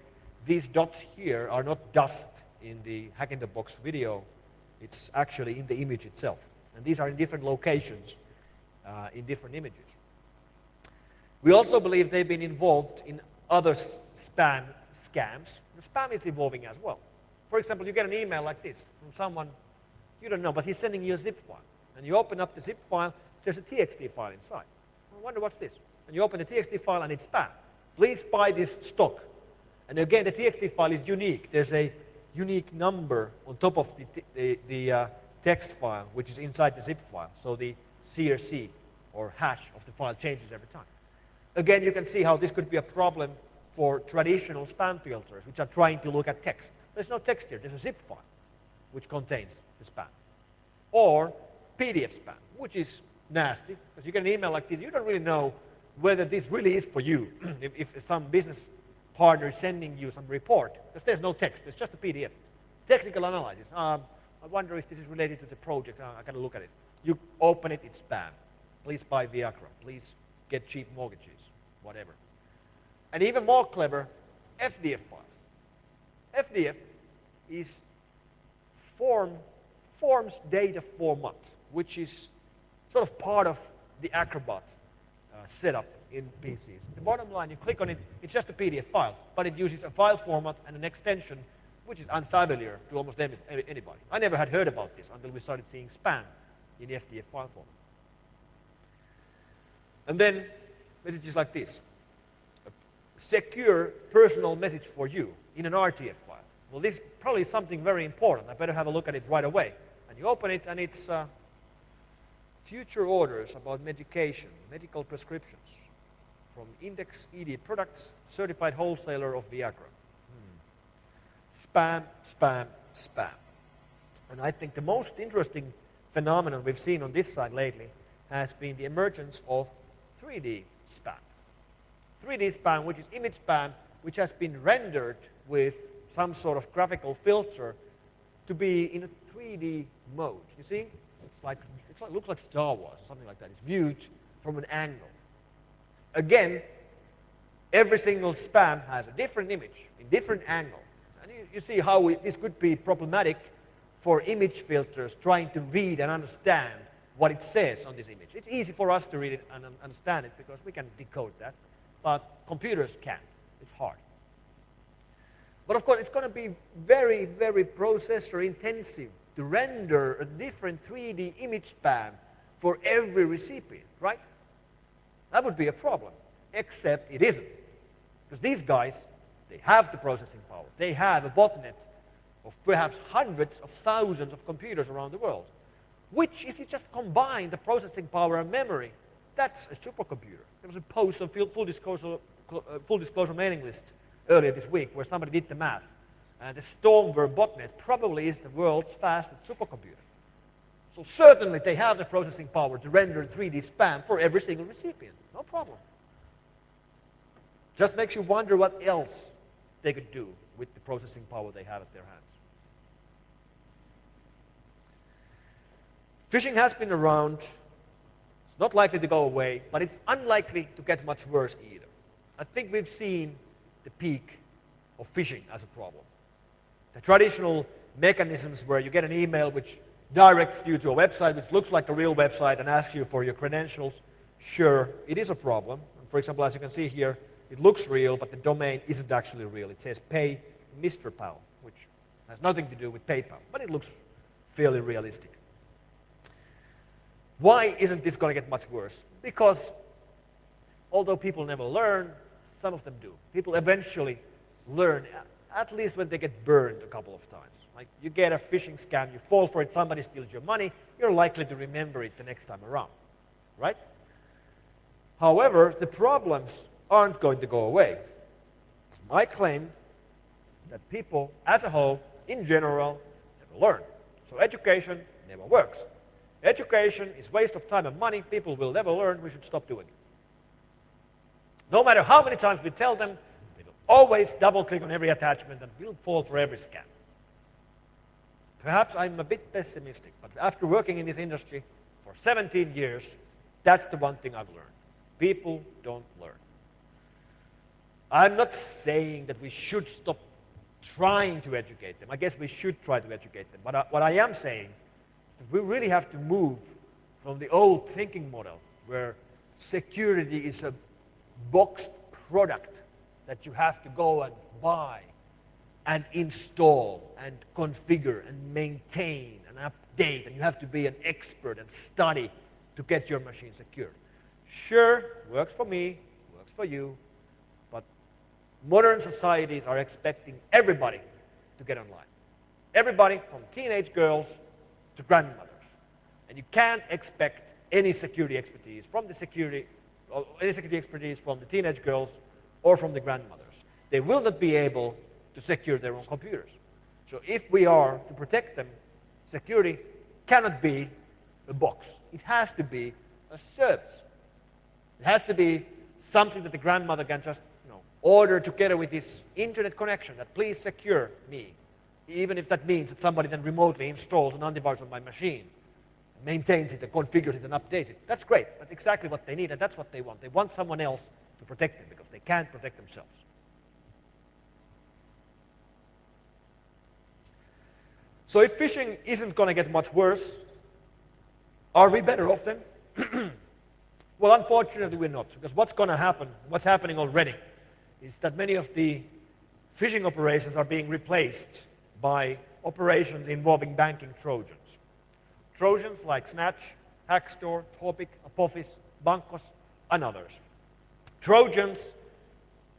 these dots here are not dust in the Hack in the Box video. It's actually in the image itself. And these are in different locations, in different images. We also believe they've been involved in other spam scams. The spam is evolving as well. For example, you get an email like this from someone you don't know, but he's sending you a zip file. And you open up the zip file, there's a TXT file inside. I wonder what's this. And you open the TXT file and it's spam. Please buy this stock. And again, the TXT file is unique. There's a unique number on top of the text file, which is inside the zip file. So the CRC or hash of the file changes every time. Again, you can see how this could be a problem for traditional spam filters, which are trying to look at text. There's no text here. There's a zip file, which contains the spam. Or PDF spam, which is nasty, because you get an email like this, you don't really know whether this really is for you. if some business partner is sending you some report, because there's no text, it's just a PDF. Technical analysis. I wonder if this is related to the project. I got to look at it. You open it, it's spam. Please buy Viagra. Please get cheap mortgages, whatever. And even more clever, FDF files. FDF is forms data format, which is sort of part of the Acrobat setup in PCs. The bottom line, you click on it, it's just a PDF file, but it uses a file format and an extension which is unfamiliar to almost anybody. I never had heard about this until we started seeing spam in the FDF file format. And then messages like this. A secure personal message for you in an RTF file. Well, this is probably something very important. I better have a look at it right away. And you open it, and it's future orders about medication, medical prescriptions from Index ED Products, certified wholesaler of Viagra. Spam, spam, spam. And I think the most interesting phenomenon we've seen on this side lately has been the emergence of 3D spam. 3D spam, which is image spam, which has been rendered with some sort of graphical filter to be in a 3D mode. You see? It looks like Star Wars or something like that. It's viewed from an angle. Again, every single spam has a different image in different angles. And you see how this could be problematic for image filters trying to read and understand what it says on this image. It's easy for us to read it and understand it because we can decode that, but computers can't. It's hard. But of course, it's going to be very, very processor intensive to render a different 3D image spam for every recipient, right? That would be a problem, except it isn't. Because these guys, they have the processing power. They have a botnet of perhaps hundreds of thousands of computers around the world, which, if you just combine the processing power and memory, that's a supercomputer. There was a post on full disclosure mailing list earlier this week where somebody did the math. And the Stormware botnet probably is the world's fastest supercomputer. So certainly they have the processing power to render 3D spam for every single recipient. No problem. Just makes you wonder what else they could do with the processing power they have at their hands. Phishing has been around. It's not likely to go away, but it's unlikely to get much worse either. I think we've seen the peak of phishing as a problem. The traditional mechanisms where you get an email which directs you to a website which looks like a real website and asks you for your credentials, sure, it is a problem. For example, as you can see here, it looks real, but the domain isn't actually real. It says pay Mr. Pal, which has nothing to do with PayPal, but it looks fairly realistic. Why isn't this going to get much worse? Because although people never learn, some of them do. People eventually learn, at least when they get burned a couple of times. Like you get a phishing scam, you fall for it, somebody steals your money, you're likely to remember it the next time around, right? However, the problems aren't going to go away. I claim that people as a whole, in general, never learn. So education never works. Education is waste of time and money. People will never learn. We should stop doing it. No matter how many times we tell them, they will always double-click on every attachment and will fall for every scam. Perhaps I'm a bit pessimistic, but after working in this industry for 17 years, that's the one thing I've learned. People don't learn. I'm not saying that we should stop trying to educate them. I guess we should try to educate them. But what I am saying is that we really have to move from the old thinking model where security is a boxed product that you have to go and buy and install and configure and maintain and update, and you have to be an expert and study to get your machine secured. Sure, works for me, works for you, but modern societies are expecting everybody to get online. Everybody from teenage girls to grandmothers. And you can't expect any security expertise from the security or any security expertise from the teenage girls or from the grandmothers. They will not be able to secure their own computers. So if we are to protect them, security cannot be a box. It has to be a service. It has to be something that the grandmother can just order together with this internet connection, that please secure me, even if that means that somebody then remotely installs an antivirus on my machine, maintains it and configures it and updates it. That's great. That's exactly what they need, and that's what they want. They want someone else to protect them because they can't protect themselves. So if phishing isn't going to get much worse, are we better off then? Well, unfortunately, we're not, because what's going to happen, what's happening already, is that many of the phishing operations are being replaced by operations involving banking Trojans. Trojans like Snatch, Hackstore, Topic, Apophis, Bankos, and others. Trojans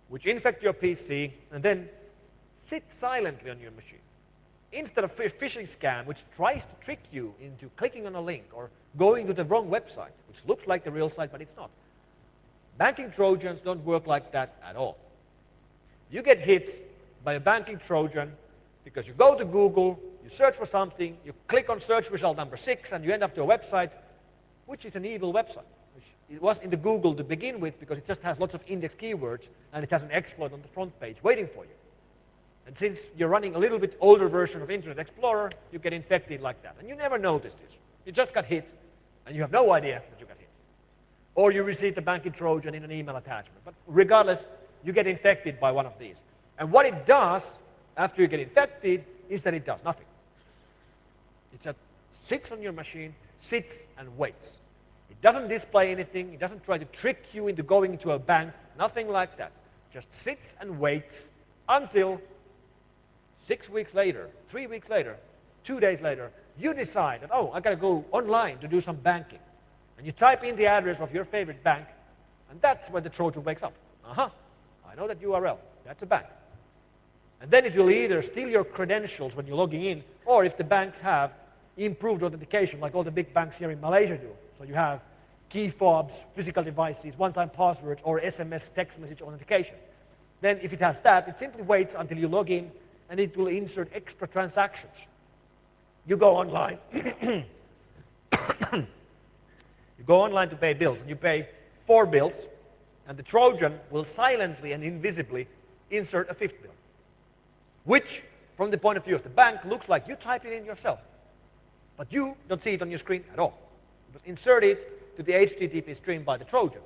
which infect your PC and then sit silently on your machine. Instead of phishing scam, which tries to trick you into clicking on a link or going to the wrong website, which looks like the real site, but it's not. Banking Trojans don't work like that at all. You get hit by a banking Trojan because you go to Google, you search for something, you click on search result number 6, and you end up to a website which is an evil website. It was in the Google to begin with because it just has lots of index keywords and it has an exploit on the front page waiting for you. And since you're running a little bit older version of Internet Explorer, you get infected like that. And you never noticed this. You just got hit and you have no idea that you got hit. Or you received a banking Trojan in an email attachment. But regardless, you get infected by one of these. And what it does after you get infected is that it does nothing. It just sits on your machine, sits and waits. It doesn't display anything. It doesn't try to trick you into going into a bank. Nothing like that. Just sits and waits until 6 weeks later, 3 weeks later, 2 days later, you decide that, oh, I got to go online to do some banking. And you type in the address of your favorite bank, and that's when the Trojan wakes up. I know that URL. That's a bank. And then it will either steal your credentials when you're logging in, or if the banks have improved authentication, like all the big banks here in Malaysia do. So you have key fobs, physical devices, one-time passwords, or SMS text message authentication. Then if it has that, it simply waits until you log in, and it will insert extra transactions. You go online. You go online to pay bills, and you pay 4 bills, and the Trojan will silently and invisibly insert a 5th bill, which, from the point of view of the bank, looks like you typed it in yourself. But you don't see it on your screen at all. It was inserted to the HTTP stream by the Trojan.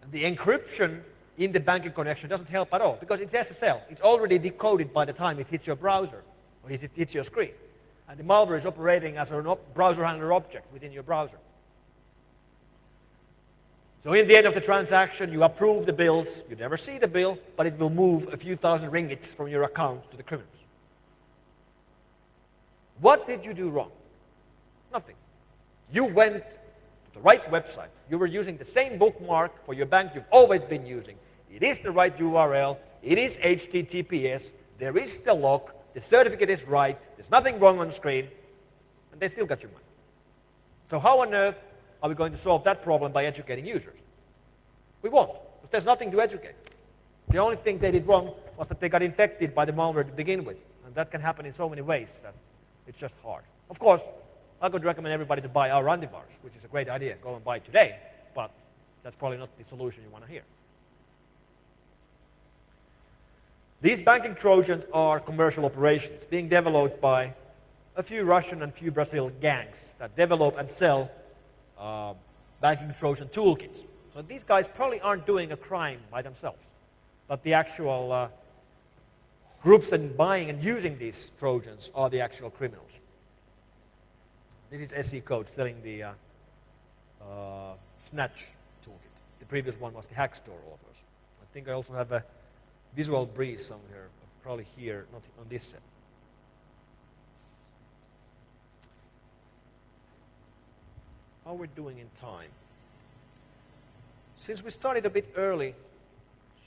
And the encryption in the banking connection doesn't help at all, because it's SSL. It's already decoded by the time it hits your browser, or it hits your screen. And the malware is operating as a browser handler object within your browser. So in the end of the transaction, you approve the bills. You never see the bill, but it will move a few thousand ringgits from your account to the criminals. What did you do wrong? Nothing. You went to the right website. You were using the same bookmark for your bank you've always been using. It is the right URL. It is HTTPS. There is the lock. The certificate is right. There's nothing wrong on the screen. And they still got your money. So how on earth are we going to solve that problem by educating users? We won't, because there's nothing to educate. The only thing they did wrong was that they got infected by the malware to begin with. And that can happen in so many ways that it's just hard. Of course, I could recommend everybody to buy our antivirus, which is a great idea. Go and buy it today, but that's probably not the solution you want to hear. These banking Trojans are commercial operations being developed by a few Russian and few Brazil gangs that develop and sell banking Trojan toolkits. So these guys probably aren't doing a crime by themselves, but the actual groups that are buying and using these Trojans are the actual criminals. This is SE Code selling the Snatch toolkit. The previous one was the Hackstore authors. I think I also have a Visual Breeze somewhere, probably here, not on this set. How are we doing in time? Since we started a bit early,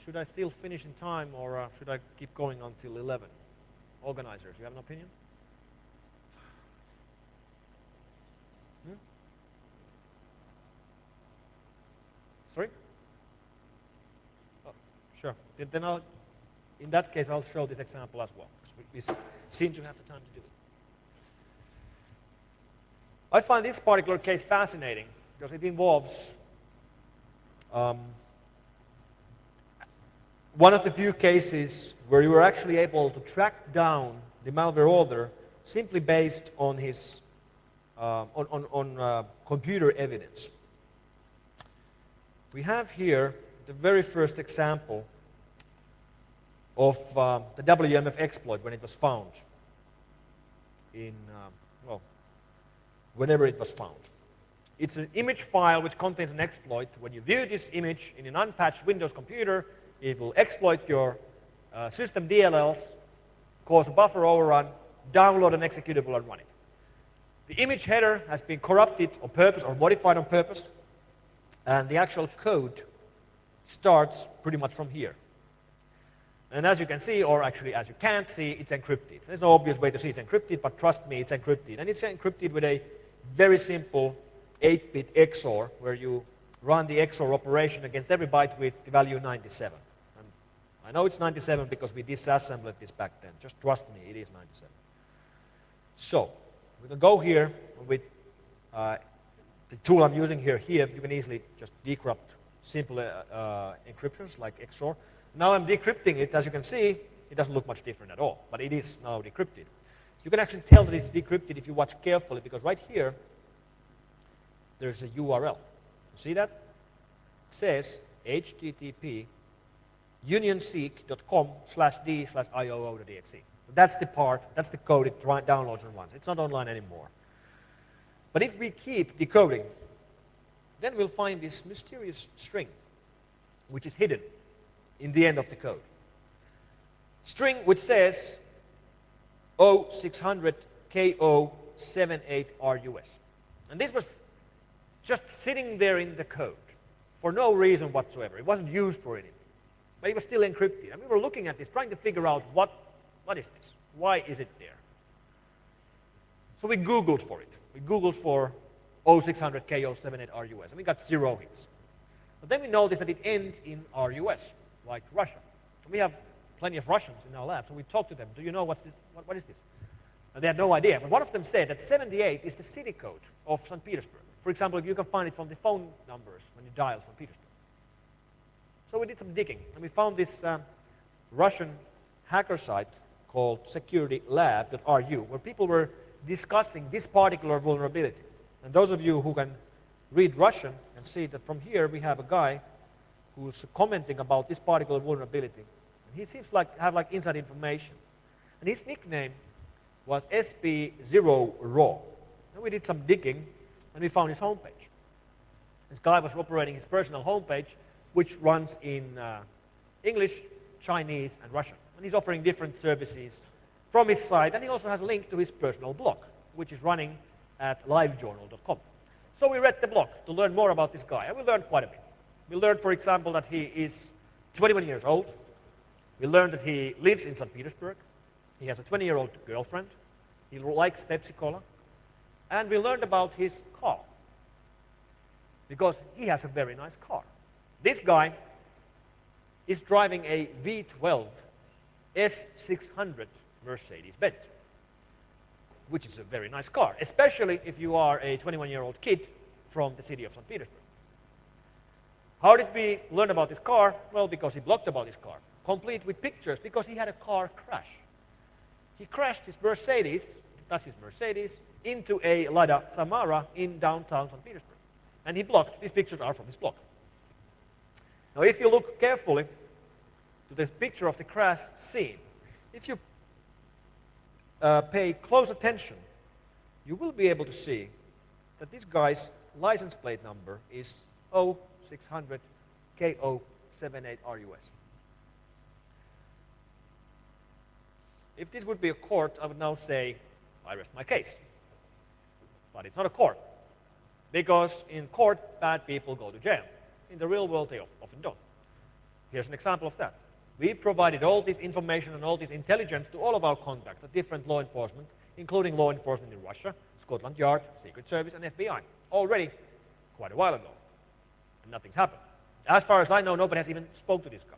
should I still finish in time, or should I keep going until 11? Organizers, you have an opinion? Sorry? Oh, sure. Then in that case, I'll show this example as well. We seem to have the time to do it. I find this particular case fascinating because it involves one of the few cases where you were actually able to track down the malware author simply based on his computer evidence. We have here the very first example of the WMF exploit when it was found in, well, whenever it was found. It's an image file which contains an exploit. When you view this image in an unpatched Windows computer, it will exploit your system DLLs, cause a buffer overrun, download an executable and run it. The image header has been corrupted on purpose or modified on purpose, and the actual code starts pretty much from here. And as you can see, or actually as you can't see, it's encrypted. There's no obvious way to see it's encrypted, but trust me, it's encrypted. And it's encrypted with a very simple 8-bit XOR, where you run the XOR operation against every byte with the value 97. And I know it's 97 because we disassembled this back then. Just trust me, it is 97. So we can go here with the tool I'm using here. Here, you can easily just decrypt simple encryptions like XOR. Now I'm decrypting it. As you can see, it doesn't look much different at all, but it is now decrypted. You can actually tell that it's decrypted if you watch carefully, because right here, there's a URL. You see that? It says http unionseek.com/d/ioo.exe. That's the part, that's the code it downloads and runs. It's not online anymore. But if we keep decoding, then we'll find this mysterious string, which is hidden in the end of the code. String which says 0600 KO78RUS. And this was just sitting there in the code for no reason whatsoever. It wasn't used for anything. But it was still encrypted. And we were looking at this, trying to figure out what is this? Why is it there? So we Googled for it. We Googled for 0600 KO78RUS, and we got 0 hits. But then we noticed that it ends in RUS, like Russia. And we have plenty of Russians in our lab, so we talked to them. Do you know what is this? And they had no idea. But one of them said that 78 is the city code of St. Petersburg. For example, you can find it from the phone numbers when you dial St. Petersburg. So we did some digging, and we found this Russian hacker site called securitylab.ru, where people were discussing this particular vulnerability. And those of you who can read Russian can see that from here we have a guy who's commenting about this particular vulnerability. And he seems like have like inside information. And his nickname was SP0Raw. And we did some digging, and we found his homepage. This guy was operating his personal homepage, which runs in English, Chinese, and Russian. And he's offering different services from his site, and he also has a link to his personal blog, which is running at livejournal.com. So we read the blog to learn more about this guy, and we learned quite a bit. We learned, for example, that he is 21 years old. We learned that he lives in St. Petersburg. He has a 20-year-old girlfriend. He likes Pepsi Cola. And we learned about his car, because he has a very nice car. This guy is driving a V12 S600 Mercedes-Benz, which is a very nice car, especially if you are a 21-year-old kid from the city of St. Petersburg. How did we learn about this car? Well, because he blogged about his car, complete with pictures, because he had a car crash. He crashed his Mercedes, that's his Mercedes, into a Lada Samara in downtown St. Petersburg. And he blogged. These pictures are from his blog. Now, if you look carefully to this picture of the crash scene, if you pay close attention, you will be able to see that this guy's license plate number is 0600 KO78RUS. If this would be a court, I would now say, I rest my case. But it's not a court, because in court, bad people go to jail. In the real world, they often don't. Here's an example of that. We provided all this information and all this intelligence to all of our contacts at different law enforcement, including law enforcement in Russia, Scotland Yard, Secret Service, and FBI, already quite a while ago. And nothing's happened. As far as I know, nobody has even spoke to this guy.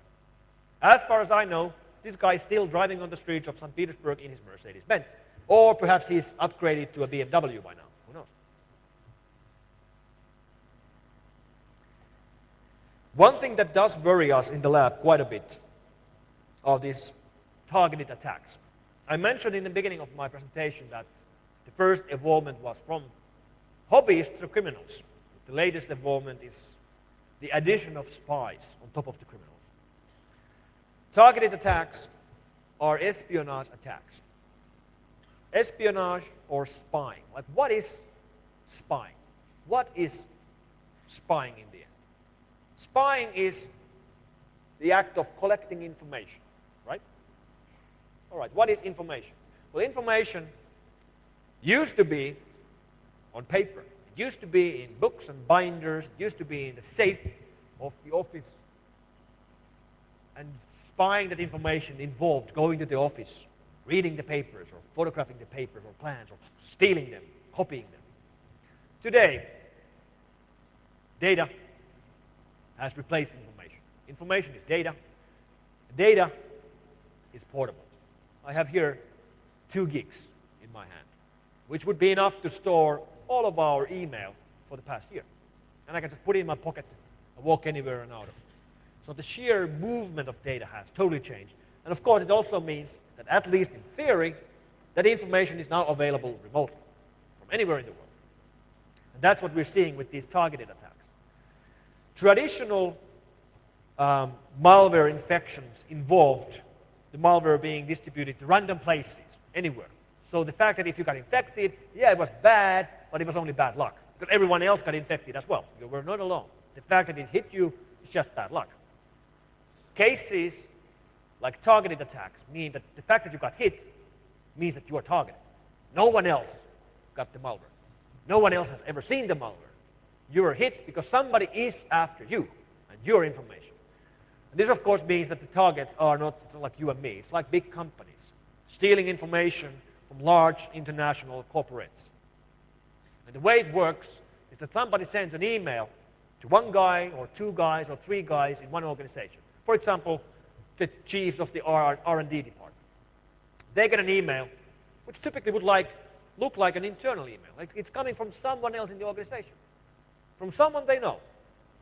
As far as I know, this guy is still driving on the streets of St. Petersburg in his Mercedes-Benz. Or perhaps he's upgraded to a BMW by now. Who knows? One thing that does worry us in the lab quite a bit are these targeted attacks. I mentioned in the beginning of my presentation that the first evolvement was from hobbyists to criminals. The latest evolvement is the addition of spies on top of the criminals. Targeted attacks are espionage attacks. Espionage or spying. Like, what is spying? What is spying in the end? Spying is the act of collecting information, right? All right, what is information? Well, information used to be on paper. It used to be in books and binders. It used to be in the safe of the office. And spying that information involved going to the office, reading the papers, or photographing the papers or plans, or stealing them, copying them. Today, data has replaced information. Information is data. Data is portable. I have here 2 gigs in my hand, which would be enough to store all of our email for the past year. And I can just put it in my pocket and walk anywhere and out of it. So the sheer movement of data has totally changed. And of course, it also means that, at least in theory, that information is now available remotely from anywhere in the world. And that's what we're seeing with these targeted attacks. Traditional malware infections involved the malware being distributed to random places, anywhere. So the fact that if you got infected, yeah, it was bad, but it was only bad luck, because everyone else got infected as well. You were not alone. The fact that it hit you is just bad luck. Cases like targeted attacks mean that the fact that you got hit means that you are targeted. No one else got the malware. No one else has ever seen the malware. You were hit because somebody is after you and your information. And this, of course, means that the targets are not like you and me. It's like big companies stealing information from large international corporates. And the way it works is that somebody sends an email to one guy or 2 guys or 3 guys in one organization. For example, the chiefs of the R&D department. They get an email which typically would look like an internal email. Like it's coming from someone else in the organization, from someone they know.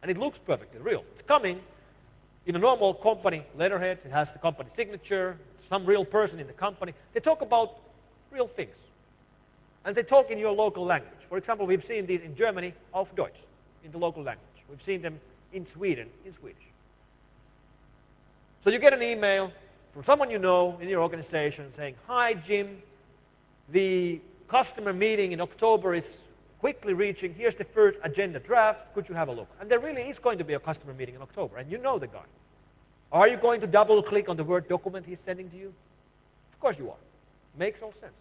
And it looks perfectly real. It's coming in a normal company letterhead. It has the company signature, some real person in the company. They talk about real things. And they talk in your local language. For example, we've seen these in Germany, auf Deutsch, in the local language. We've seen them in Sweden, in Swedish. So you get an email from someone you know in your organization saying, "Hi, Jim, the customer meeting in October is quickly reaching. Here's the first agenda draft. Could you have a look?" And there really is going to be a customer meeting in October, and you know the guy. Are you going to double-click on the Word document he's sending to you? Of course you are. Makes all sense.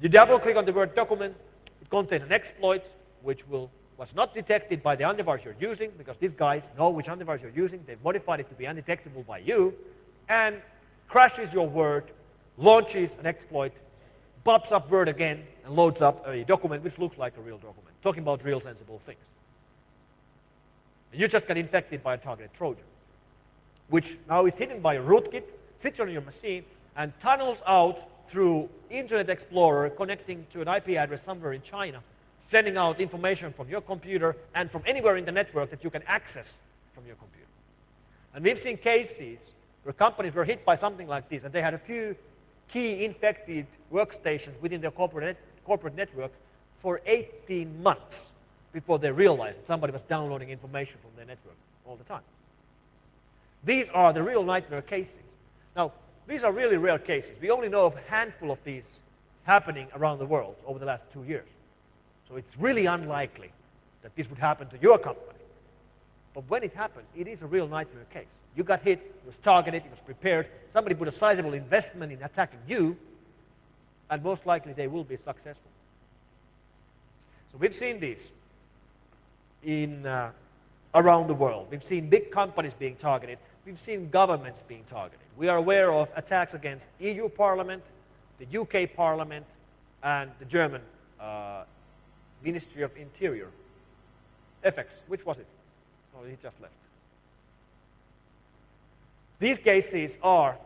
You double-click on the Word document. It contains an exploit which was not detected by the antivirus you're using, because these guys know which antivirus you're using. They've modified it to be undetectable by you, and crashes your Word, launches an exploit, pops up Word again, and loads up a document which looks like a real document, talking about real sensible things. And you just got infected by a targeted Trojan, which now is hidden by a rootkit, sits on your machine, and tunnels out through Internet Explorer, connecting to an IP address somewhere in China, sending out information from your computer and from anywhere in the network that you can access from your computer. And we've seen cases where companies were hit by something like this, and they had a few key infected workstations within their corporate network for 18 months before they realized that somebody was downloading information from their network all the time. These are the real nightmare cases. Now, these are really rare cases. We only know of a handful of these happening around the world over the last 2 years. So it's really unlikely that this would happen to your company. But when it happened, it is a real nightmare case. You got hit, it was targeted, it was prepared, somebody put a sizable investment in attacking you, and most likely they will be successful. So we've seen this around the world. We've seen big companies being targeted. We've seen governments being targeted. We are aware of attacks against EU Parliament, the UK Parliament, and the German Ministry of Interior. FX, which was it? Oh, he just left. These cases are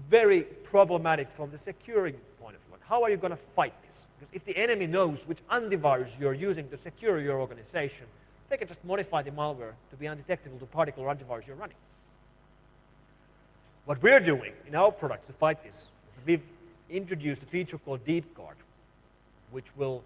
very problematic from the securing point of view. How are you going to fight this? Because if the enemy knows which antivirus you're using to secure your organization, they can just modify the malware to be undetectable to particular antivirus you're running. What we're doing in our product to fight this is that we've introduced a feature called Deep Guard, which will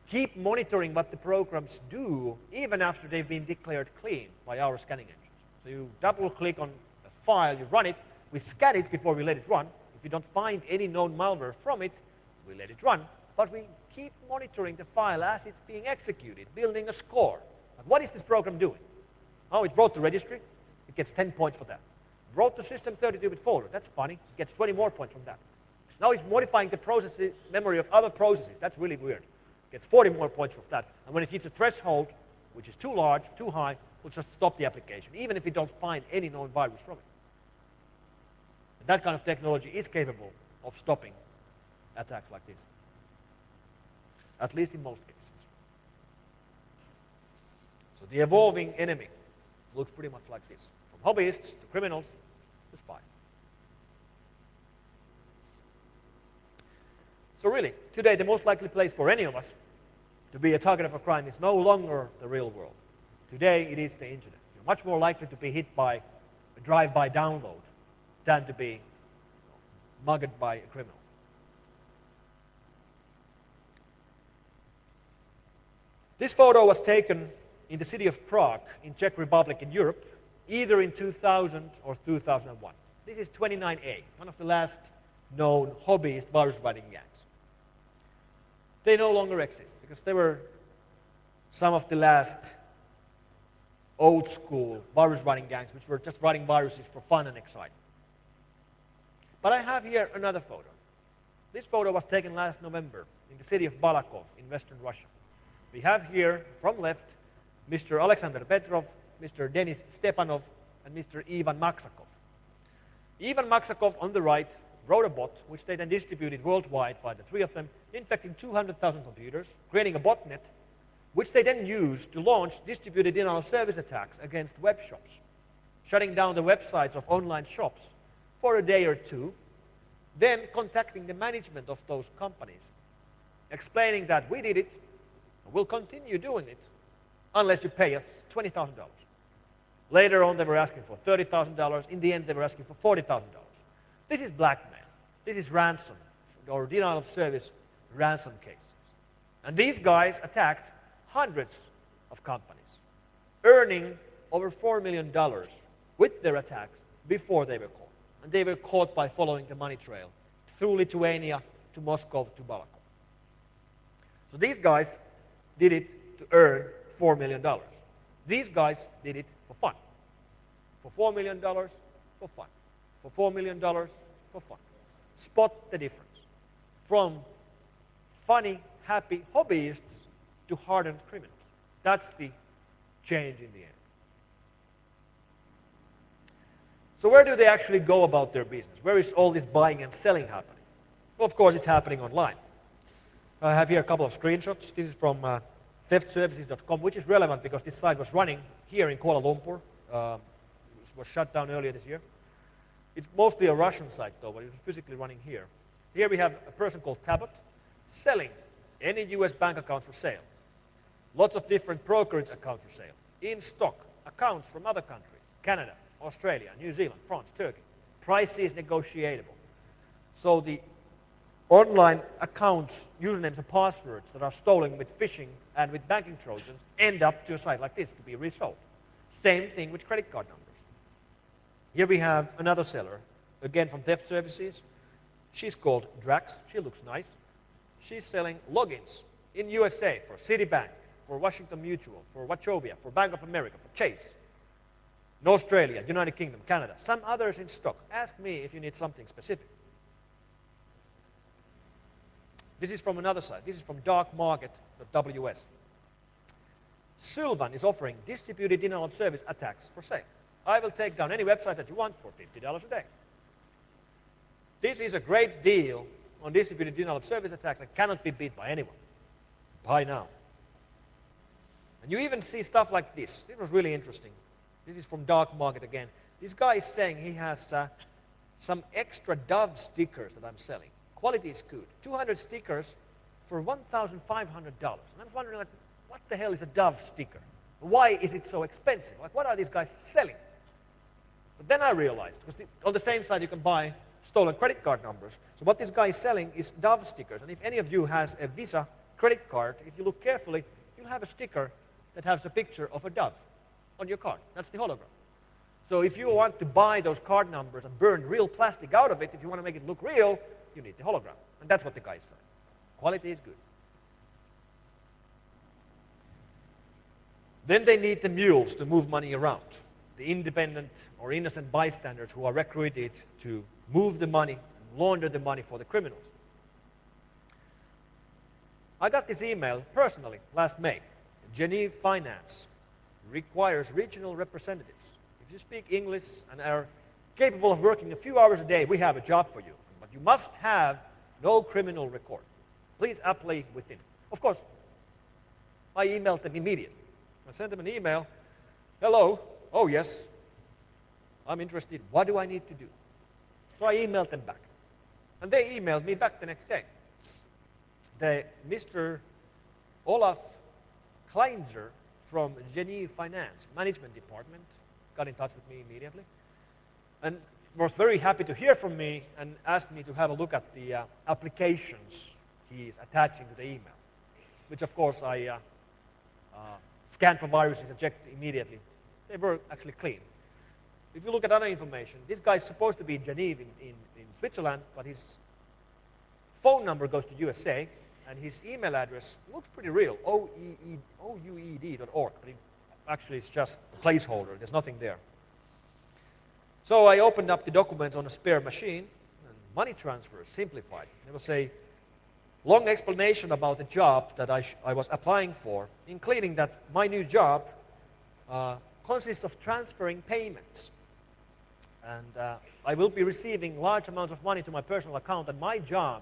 keep monitoring what the programs do even after they've been declared clean by our scanning engines. So you double-click on a file, you run it, we scan it before we let it run. If you don't find any known malware from it, we let it run. But we keep monitoring the file as it's being executed, building a score. But what is this program doing? Oh, it wrote the registry. It gets 10 points for that. Wrote the system 32-bit folder. That's funny. It gets 20 more points from that. Now it's modifying the process memory of other processes. That's really weird. It gets 40 more points from that. And when it hits a threshold, which is too large, too high, we'll just stop the application, even if we don't find any known virus from it. And that kind of technology is capable of stopping attacks like this, at least in most cases. So the evolving enemy looks pretty much like this, from hobbyists to criminals to spies. So really, today the most likely place for any of us to be a target of a crime is no longer the real world. Today it is the internet. You're much more likely to be hit by a drive-by download than to be mugged by a criminal. This photo was taken in the city of Prague in Czech Republic in Europe, either in 2000 or 2001. This is 29A, one of the last known hobbyist virus writing gangs. They no longer exist because they were some of the last old school virus writing gangs which were just writing viruses for fun and excitement. But I have here another photo. This photo was taken last November in the city of Balakov in western Russia. We have here, from left, Mr. Alexander Petrov, Mr. Denis Stepanov, and Mr. Ivan Maksakov. Ivan Maksakov, on the right, wrote a bot, which they then distributed worldwide by the three of them, infecting 200,000 computers, creating a botnet, which they then used to launch distributed denial of service attacks against web shops, shutting down the websites of online shops for a day or two, then contacting the management of those companies, explaining that we did it, and we'll continue doing it, unless you pay us $20,000. Later on, they were asking for $30,000. In the end, they were asking for $40,000. This is blackmail. This is ransom, or denial of service ransom cases. And these guys attacked hundreds of companies, earning over $4 million with their attacks before they were caught. And they were caught by following the money trail through Lithuania to Moscow to Balakov. So these guys did it to earn $4 million. These guys did it for fun. For $4 million, for fun. For $4 million, for fun. Spot the difference. From funny, happy hobbyists to hardened criminals. That's the change in the end. So where do they actually go about their business? Where is all this buying and selling happening? Well, of course, it's happening online. I have here a couple of screenshots. This is from theftservices.com, which is relevant because this site was running here in Kuala Lumpur. It was shut down earlier this year. It's mostly a Russian site, though, but it's physically running here. Here we have a person called Tabot selling any US bank account for sale. Lots of different brokerage accounts for sale. In stock, accounts from other countries, Canada, Australia, New Zealand, France, Turkey. Price is negotiable. So the online accounts, usernames and passwords that are stolen with phishing and with banking trojans end up to a site like this to be resold. Same thing with credit card numbers. Here we have another seller, again from Theft Services. She's called Drax. She looks nice. She's selling logins in USA for Citibank, for Washington Mutual, for Wachovia, for Bank of America, for Chase. In Australia, United Kingdom, Canada, some others in stock. Ask me if you need something specific. This is from another site. This is from darkmarket.ws. Sylvan is offering distributed denial of service attacks for sale. I will take down any website that you want for $50 a day. This is a great deal on distributed denial of service attacks that cannot be beat by anyone. Buy now. And you even see stuff like this. It was really interesting. This is from Dark Market again. This guy is saying he has some extra Dove stickers that I'm selling. Quality is good. 200 stickers for $1,500. And I was wondering, like, what the hell is a Dove sticker? Why is it so expensive? Like, what are these guys selling? But then I realized, because on the same side you can buy stolen credit card numbers. So what this guy is selling is Dove stickers. And if any of you has a Visa credit card, if you look carefully, you'll have a sticker that has a picture of a dove on your card. That's the hologram. So if you want to buy those card numbers and burn real plastic out of it, if you want to make it look real, you need the hologram. And that's what the guy is selling. Quality is good. Then they need the mules to move money around. The independent or innocent bystanders who are recruited to move the money, launder the money for the criminals. I got this email personally last May. Geneva Finance requires regional representatives. If you speak English and are capable of working a few hours a day, we have a job for you. But you must have no criminal record. Please apply within. Of course, I emailed them immediately. I sent them an email. Hello. Oh, yes. I'm interested. What do I need to do? So I emailed them back. And they emailed me back the next day. Mr. Olaf Kleinzer from Geneva Finance Management Department got in touch with me immediately and was very happy to hear from me and asked me to have a look at the applications he is attaching to the email, which of course I scanned for viruses and checked immediately. They were actually clean. If you look at other information, this guy is supposed to be in Geneva in Switzerland, but his phone number goes to USA, and his email address looks pretty real, oued.org, but it actually it's just a placeholder. There's nothing there. So I opened up the documents on a spare machine, and money transfer simplified. There was a long explanation about the job that I was applying for, including that my new job consists of transferring payments. And I will be receiving large amounts of money to my personal account, and my job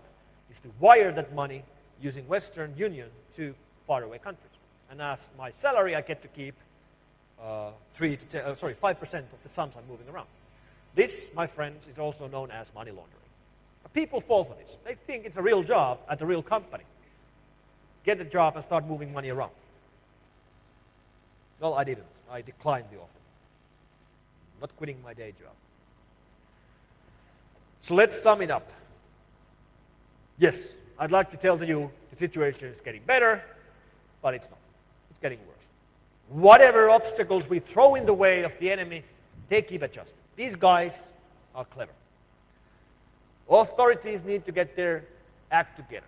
is to wire that money using Western Union to faraway countries. And as my salary, I get to keep 5% of the sums I'm moving around. This, my friends, is also known as money laundering. People fall for this. They think it's a real job at a real company. Get a job and start moving money around. Well, I didn't. I declined the offer. I'm not quitting my day job. So let's sum it up. Yes, I'd like to tell you the situation is getting better, but it's not. It's getting worse. Whatever obstacles we throw in the way of the enemy, they keep adjusting. These guys are clever. Authorities need to get their act together.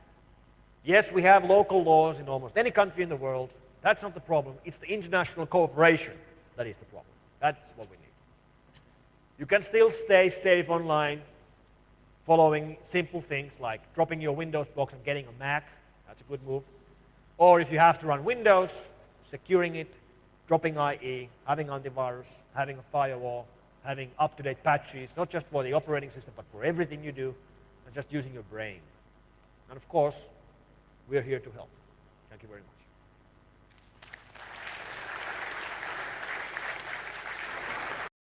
Yes, we have local laws in almost any country in the world. That's not the problem. It's the international cooperation that is the problem. That's what we need. You can still stay safe online, following simple things like dropping your Windows box and getting a Mac. That's a good move. Or if you have to run Windows, securing it, dropping IE, having antivirus, having a firewall, having up-to-date patches, not just for the operating system, but for everything you do, and just using your brain. And of course, we're here to help. Thank you very much.